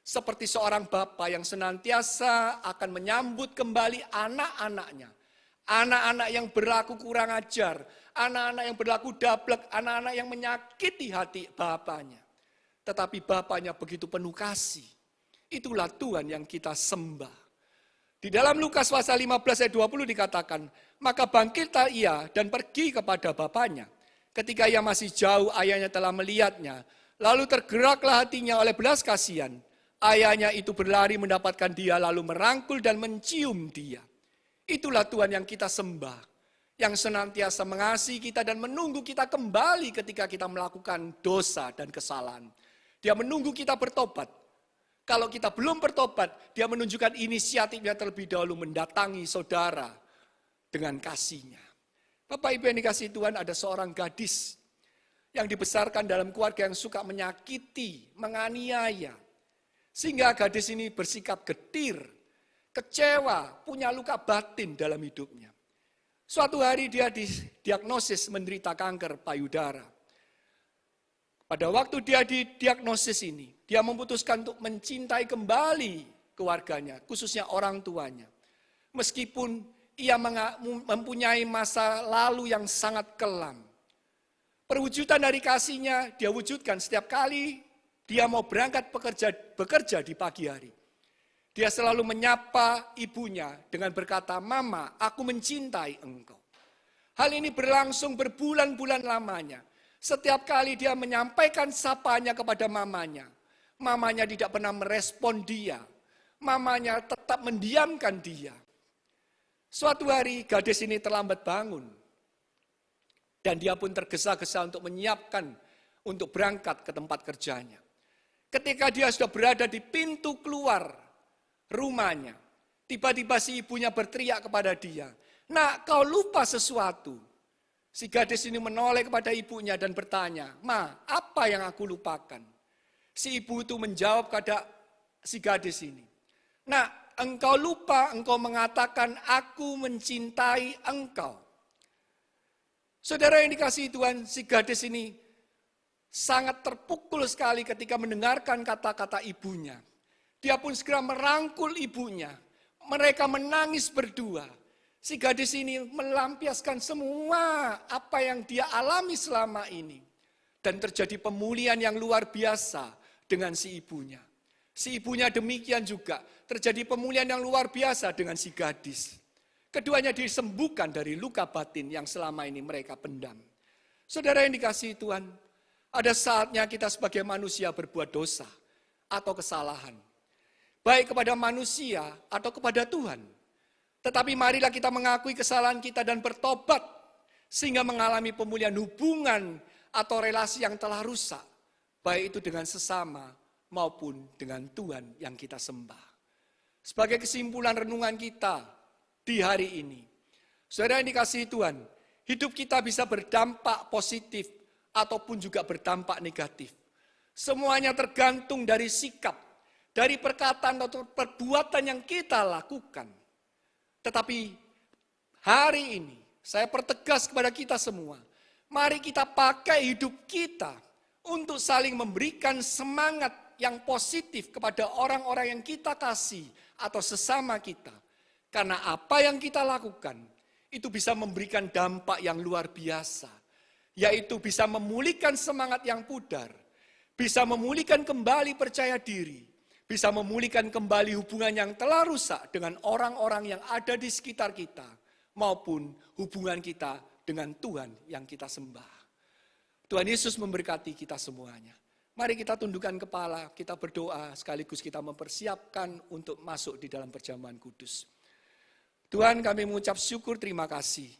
Seperti seorang bapa yang senantiasa akan menyambut kembali anak-anaknya. Anak-anak yang berlaku kurang ajar, anak-anak yang berlaku dablek, anak-anak yang menyakiti hati bapaknya. Tetapi Bapaknya begitu penuh kasih. Itulah Tuhan yang kita sembah. Di dalam Lukas pasal 15 ayat 20 dikatakan, maka bangkitlah ia dan pergi kepada bapaknya. Ketika ia masih jauh, ayahnya telah melihatnya. Lalu tergeraklah hatinya oleh belas kasihan. Ayahnya itu berlari mendapatkan dia, lalu merangkul dan mencium dia. Itulah Tuhan yang kita sembah. Yang senantiasa mengasihi kita dan menunggu kita kembali ketika kita melakukan dosa dan kesalahan. Dia menunggu kita bertobat. Kalau kita belum bertobat, dia menunjukkan inisiatifnya terlebih dahulu mendatangi saudara dengan kasih-Nya. Bapak Ibu yang dikasihi Tuhan, ada seorang gadis yang dibesarkan dalam keluarga yang suka menyakiti, menganiaya. Sehingga gadis ini bersikap getir, kecewa, punya luka batin dalam hidupnya. Suatu hari dia didiagnosis menderita kanker payudara. Pada waktu dia didiagnosis ini, dia memutuskan untuk mencintai kembali keluarganya, khususnya orang tuanya. Meskipun ia mempunyai masa lalu yang sangat kelam. Perwujudan dari kasih-Nya dia wujudkan setiap kali dia mau berangkat bekerja di pagi hari. Dia selalu menyapa ibunya dengan berkata, "Mama, aku mencintai engkau." Hal ini berlangsung berbulan-bulan lamanya. Setiap kali dia menyampaikan sapanya kepada mamanya, mamanya tidak pernah merespon dia. Mamanya tetap mendiamkan dia. Suatu hari gadis ini terlambat bangun. Dan dia pun tergesa-gesa untuk menyiapkan untuk berangkat ke tempat kerjanya. Ketika dia sudah berada di pintu keluar rumahnya, tiba-tiba si ibunya berteriak kepada dia, "Nak, kau lupa sesuatu." Si gadis ini menoleh kepada ibunya dan bertanya, "Ma, apa yang aku lupakan?" Si ibu itu menjawab kepada si gadis ini, "Nak, engkau lupa, engkau mengatakan aku mencintai engkau." Saudara yang dikasihi Tuhan, si gadis ini sangat terpukul sekali ketika mendengarkan kata-kata ibunya. Dia pun segera merangkul ibunya. Mereka menangis berdua. Si gadis ini melampiaskan semua apa yang dia alami selama ini. Dan terjadi pemulihan yang luar biasa dengan si ibunya. Si ibunya demikian juga, terjadi pemulihan yang luar biasa dengan si gadis. Keduanya disembuhkan dari luka batin yang selama ini mereka pendam. Saudara yang dikasihi Tuhan, ada saatnya kita sebagai manusia berbuat dosa atau kesalahan. Baik kepada manusia atau kepada Tuhan. Tetapi marilah kita mengakui kesalahan kita dan bertobat. Sehingga mengalami pemulihan hubungan atau relasi yang telah rusak. Baik itu dengan sesama maupun dengan Tuhan yang kita sembah. Sebagai kesimpulan renungan kita di hari ini, saudara yang dikasihi Tuhan, hidup kita bisa berdampak positif ataupun juga berdampak negatif. Semuanya tergantung dari sikap, dari perkataan atau perbuatan yang kita lakukan. Tetapi hari ini, saya pertegas kepada kita semua, mari kita pakai hidup kita untuk saling memberikan semangat yang positif kepada orang-orang yang kita kasih atau sesama kita. Karena apa yang kita lakukan, itu bisa memberikan dampak yang luar biasa. Yaitu bisa memulihkan semangat yang pudar. Bisa memulihkan kembali percaya diri. Bisa memulihkan kembali hubungan yang telah rusak dengan orang-orang yang ada di sekitar kita. Maupun hubungan kita dengan Tuhan yang kita sembah. Tuhan Yesus memberkati kita semuanya. Mari kita tundukkan kepala, kita berdoa sekaligus kita mempersiapkan untuk masuk di dalam perjamuan kudus. Tuhan, kami mengucap syukur terima kasih.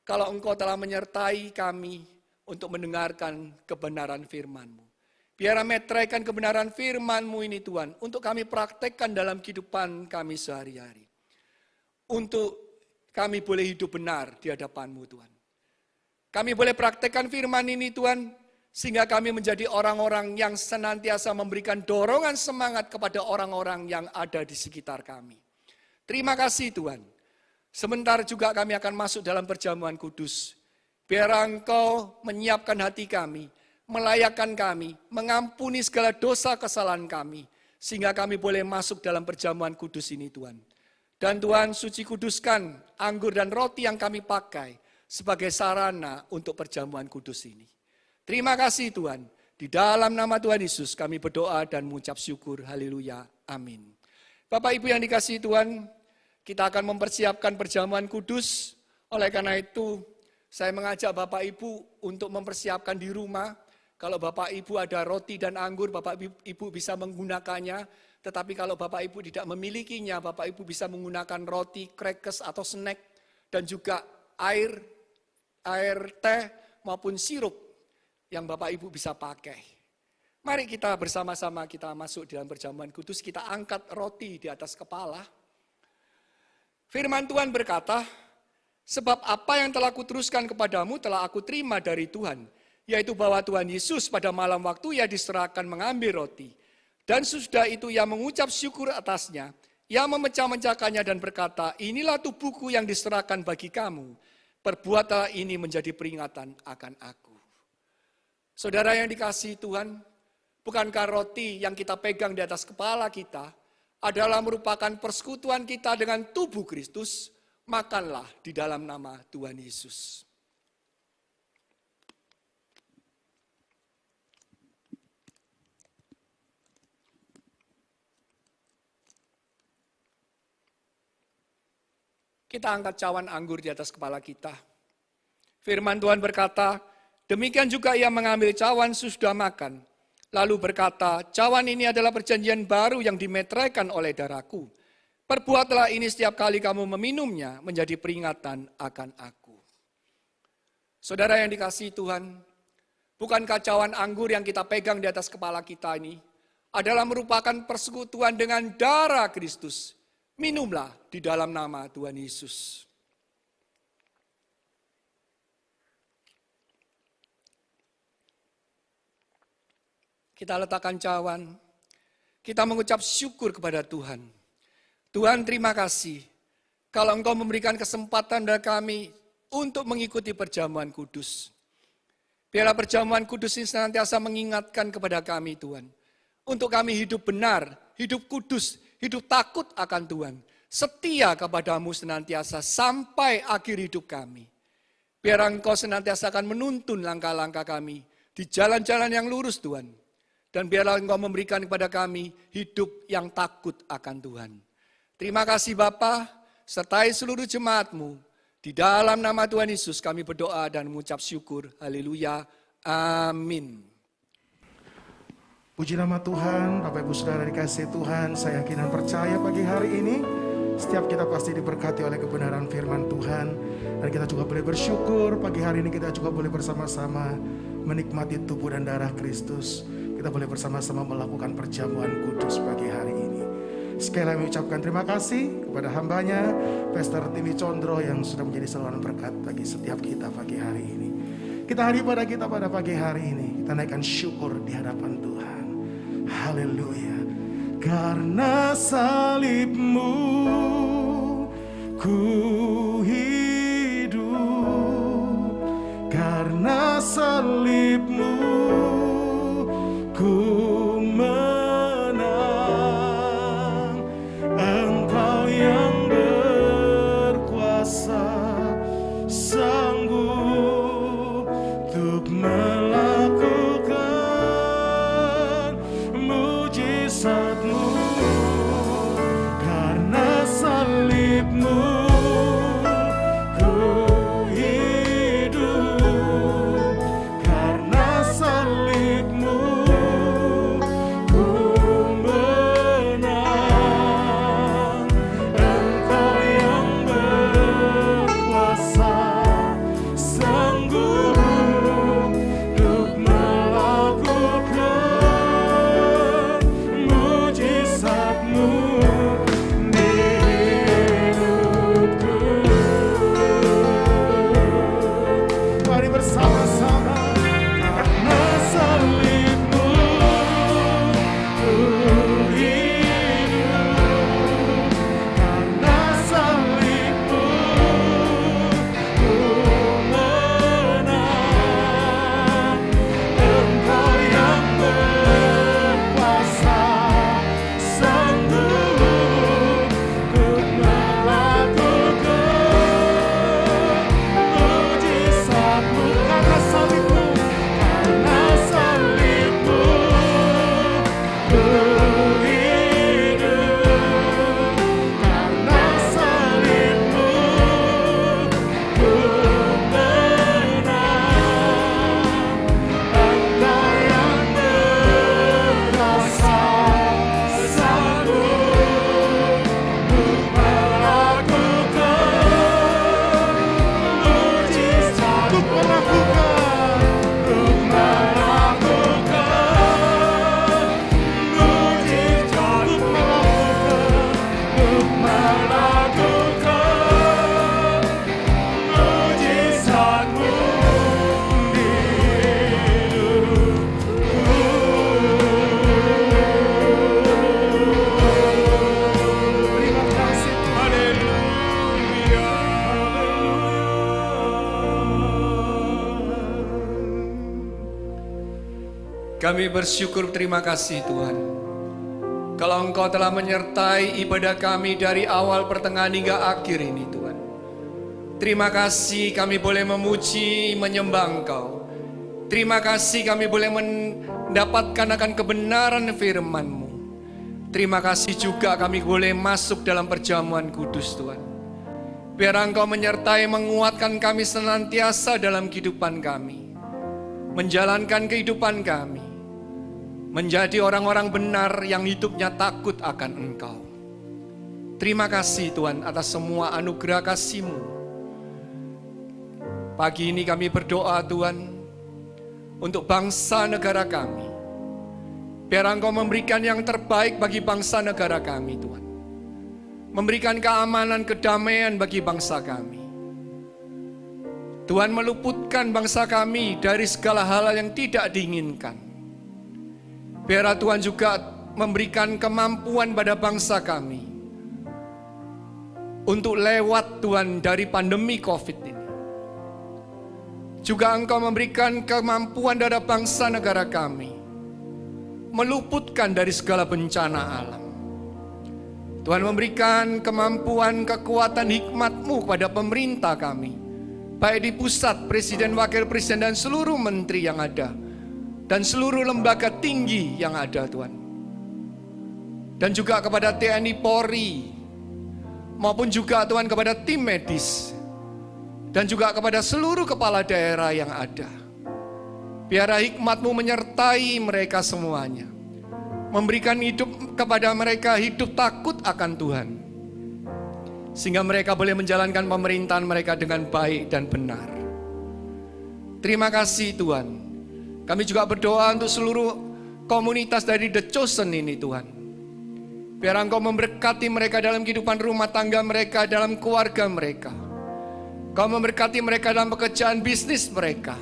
Kalau Engkau telah menyertai kami untuk mendengarkan kebenaran firman-Mu. Biar metraikan kebenaran firman-Mu ini Tuhan, untuk kami praktekkan dalam kehidupan kami sehari-hari. Untuk kami boleh hidup benar di hadapan-Mu Tuhan. Kami boleh praktekkan firman ini Tuhan, sehingga kami menjadi orang-orang yang senantiasa memberikan dorongan semangat kepada orang-orang yang ada di sekitar kami. Terima kasih Tuhan. Sebentar juga kami akan masuk dalam perjamuan kudus. Biar Engkau menyiapkan hati kami, melayakkan kami, mengampuni segala dosa kesalahan kami. Sehingga kami boleh masuk dalam perjamuan kudus ini Tuhan. Dan Tuhan suci kuduskan anggur dan roti yang kami pakai sebagai sarana untuk perjamuan kudus ini. Terima kasih Tuhan. Di dalam nama Tuhan Yesus kami berdoa dan mengucap syukur. Haleluya. Amin. Bapak Ibu yang dikasihi Tuhan, kita akan mempersiapkan perjamuan kudus. Oleh karena itu, saya mengajak Bapak Ibu untuk mempersiapkan di rumah. Kalau Bapak Ibu ada roti dan anggur, Bapak Ibu bisa menggunakannya. Tetapi kalau Bapak Ibu tidak memilikinya, Bapak Ibu bisa menggunakan roti, crackers atau snack. Dan juga air teh maupun sirup yang Bapak Ibu bisa pakai. Mari kita bersama-sama kita masuk dalam perjamuan kudus. Kita angkat roti di atas kepala. Firman Tuhan berkata, sebab apa yang telah kuteruskan kepadamu telah aku terima dari Tuhan, yaitu bahwa Tuhan Yesus pada malam waktu ia diserahkan mengambil roti. Dan sesudah itu ia mengucap syukur atasnya, ia memecah-mecahkannya dan berkata, inilah tubuhku yang diserahkan bagi kamu, perbuatlah ini menjadi peringatan akan aku. Saudara yang dikasihi Tuhan, bukankah roti yang kita pegang di atas kepala kita, adalah merupakan persekutuan kita dengan tubuh Kristus, makanlah di dalam nama Tuhan Yesus. Kita angkat cawan anggur di atas kepala kita. Firman Tuhan berkata, demikian juga ia mengambil cawan sesudah makan. Lalu berkata, cawan ini adalah perjanjian baru yang dimeteraikan oleh darahku. Perbuatlah ini setiap kali kamu meminumnya menjadi peringatan akan aku. Saudara yang dikasihi Tuhan, bukan kacauan anggur yang kita pegang di atas kepala kita ini adalah merupakan persekutuan dengan darah Kristus. Minumlah di dalam nama Tuhan Yesus. Kita letakkan cawan, kita mengucap syukur kepada Tuhan. Tuhan, terima kasih kalau Engkau memberikan kesempatan dari kami untuk mengikuti perjamuan kudus. Biarlah perjamuan kudus ini senantiasa mengingatkan kepada kami, Tuhan. Untuk kami hidup benar, hidup kudus, hidup takut akan Tuhan. Setia kepadamu senantiasa sampai akhir hidup kami. Biar Engkau senantiasa akan menuntun langkah-langkah kami di jalan-jalan yang lurus, Tuhan. Dan biarlah Engkau memberikan kepada kami hidup yang takut akan Tuhan. Terima kasih Bapa, sertai seluruh jemaat-Mu. Di dalam nama Tuhan Yesus kami berdoa dan mengucap syukur. Haleluya. Amin. Puji nama Tuhan, Bapak Ibu Saudara dikasihi Tuhan, saya yakin dan percaya pagi hari ini setiap kita pasti diberkati oleh kebenaran firman Tuhan. Dan kita juga boleh bersyukur, pagi hari ini kita juga boleh bersama-sama menikmati tubuh dan darah Kristus. Kita boleh bersama-sama melakukan perjamuan kudus pagi hari ini. Sekali lagi mengucapkan terima kasih kepada hambanya, Pastor Timi Condro yang sudah menjadi saluran berkat bagi setiap kita pagi hari ini. Kita hari pada kita pada pagi hari ini, kita naikkan syukur di hadapan Tuhan. Haleluya. Karena salib-Mu ku hidup, karena salib-Mu ku menang. Engkau yang berkuasa, sanggup untuk melakukan mujizat-Mu. Karena salib-Mu ku hidup, karena salib-Mu ku menang. Engkau yang berkuasa, sanggup untuk melakukan mujizat-Mu di hidupku. Mari bersama-sama. Karena salib-Mu ku hidup, karena salib-Mu ku menang. Engkau yang berkuasa, sanggup untuk melakukan mujizat-Mu. Karena salib-Mu, karena salib-Mu ku hidup, karena salib-Mu ku menang. Engkau yang berkuasa, sanggup untuk melakukan mujizat. Untuk melakukan mujizat. Untuk melakukan mujizat-Mu di hidupku. Terima kasih. Haleluya. Kami bersyukur, terima kasih Tuhan. Kalau Engkau telah menyertai ibadah kami dari awal, pertengahan hingga akhir ini Tuhan. Terima kasih kami boleh memuji, menyembah Engkau. Terima kasih kami boleh mendapatkan akan kebenaran firman-Mu. Terima kasih juga kami boleh masuk dalam perjamuan kudus Tuhan. Biar Engkau menyertai, menguatkan kami senantiasa dalam kehidupan kami. Menjalankan kehidupan kami. Menjadi orang-orang benar yang hidupnya takut akan Engkau. Terima kasih Tuhan atas semua anugerah kasih-Mu. Pagi ini kami berdoa Tuhan untuk bangsa negara kami. Biar Engkau memberikan yang terbaik bagi bangsa negara kami Tuhan. Memberikan keamanan, kedamaian bagi bangsa kami. Tuhan meluputkan bangsa kami dari segala hal yang tidak diinginkan. Biar Tuhan juga memberikan kemampuan pada bangsa kami untuk lewat Tuhan dari pandemi COVID ini. Juga Engkau memberikan kemampuan pada bangsa negara kami meluputkan dari segala bencana alam. Tuhan memberikan kemampuan, kekuatan, hikmat-Mu kepada pemerintah kami, baik di pusat, presiden, wakil presiden, dan seluruh menteri yang ada, dan seluruh lembaga tinggi yang ada Tuhan. Dan juga kepada TNI Polri, maupun juga Tuhan kepada tim medis, dan juga kepada seluruh kepala daerah yang ada. Biar hikmat-Mu menyertai mereka semuanya, memberikan hidup kepada mereka, hidup takut akan Tuhan, sehingga mereka boleh menjalankan pemerintahan mereka dengan baik dan benar. Terima kasih Tuhan. Kami juga berdoa untuk seluruh komunitas dari The Chosen ini Tuhan. Biar Engkau memberkati mereka dalam kehidupan rumah tangga mereka, dalam keluarga mereka. Kau memberkati mereka dalam pekerjaan bisnis mereka.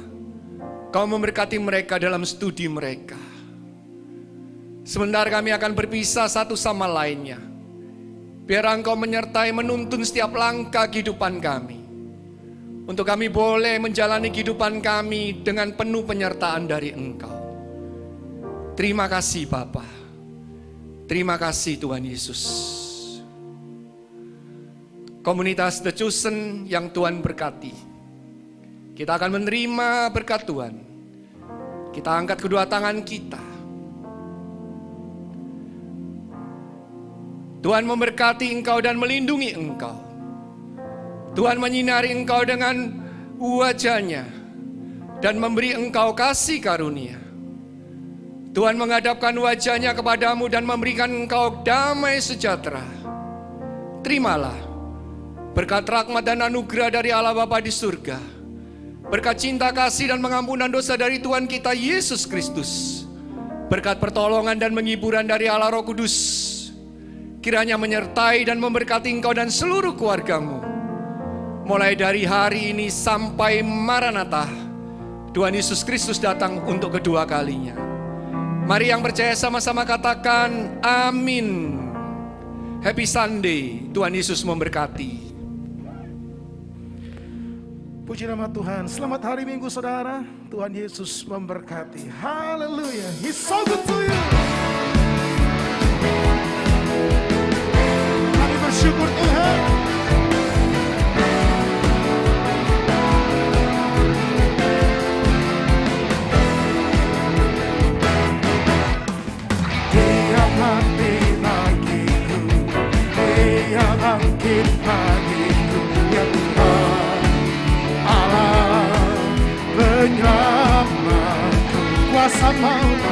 Kau memberkati mereka dalam studi mereka. Sebentar kami akan berpisah satu sama lainnya. Biar Engkau menyertai, menuntun setiap langkah kehidupan kami. Untuk kami boleh menjalani kehidupan kami dengan penuh penyertaan dari Engkau. Terima kasih Bapa. Terima kasih Tuhan Yesus. Komunitas The Chosen yang Tuhan berkati, kita akan menerima berkat Tuhan. Kita angkat kedua tangan kita. Tuhan memberkati engkau dan melindungi engkau. Tuhan menyinari engkau dengan wajah-Nya dan memberi engkau kasih karunia. Tuhan menghadapkan wajah-Nya kepadamu dan memberikan engkau damai sejahtera. Terimalah berkat rahmat dan anugerah dari Allah Bapa di surga, berkat cinta kasih dan pengampunan dosa dari Tuhan kita Yesus Kristus, berkat pertolongan dan penghiburan dari Allah Roh Kudus, kiranya menyertai dan memberkati engkau dan seluruh keluargamu, mulai dari hari ini sampai Maranatha, Tuhan Yesus Kristus datang untuk kedua kalinya. Mari yang percaya sama-sama katakan amin. Happy Sunday, Tuhan Yesus memberkati. Puji nama Tuhan. Selamat hari Minggu saudara. Tuhan Yesus memberkati. Haleluya. He's so good to you. Kami bersyukur Tuhan. Dia bangkit bagiku. Dia bangkit bagiku. Ya Tuhan Allah penyelamatku. Kuasa maut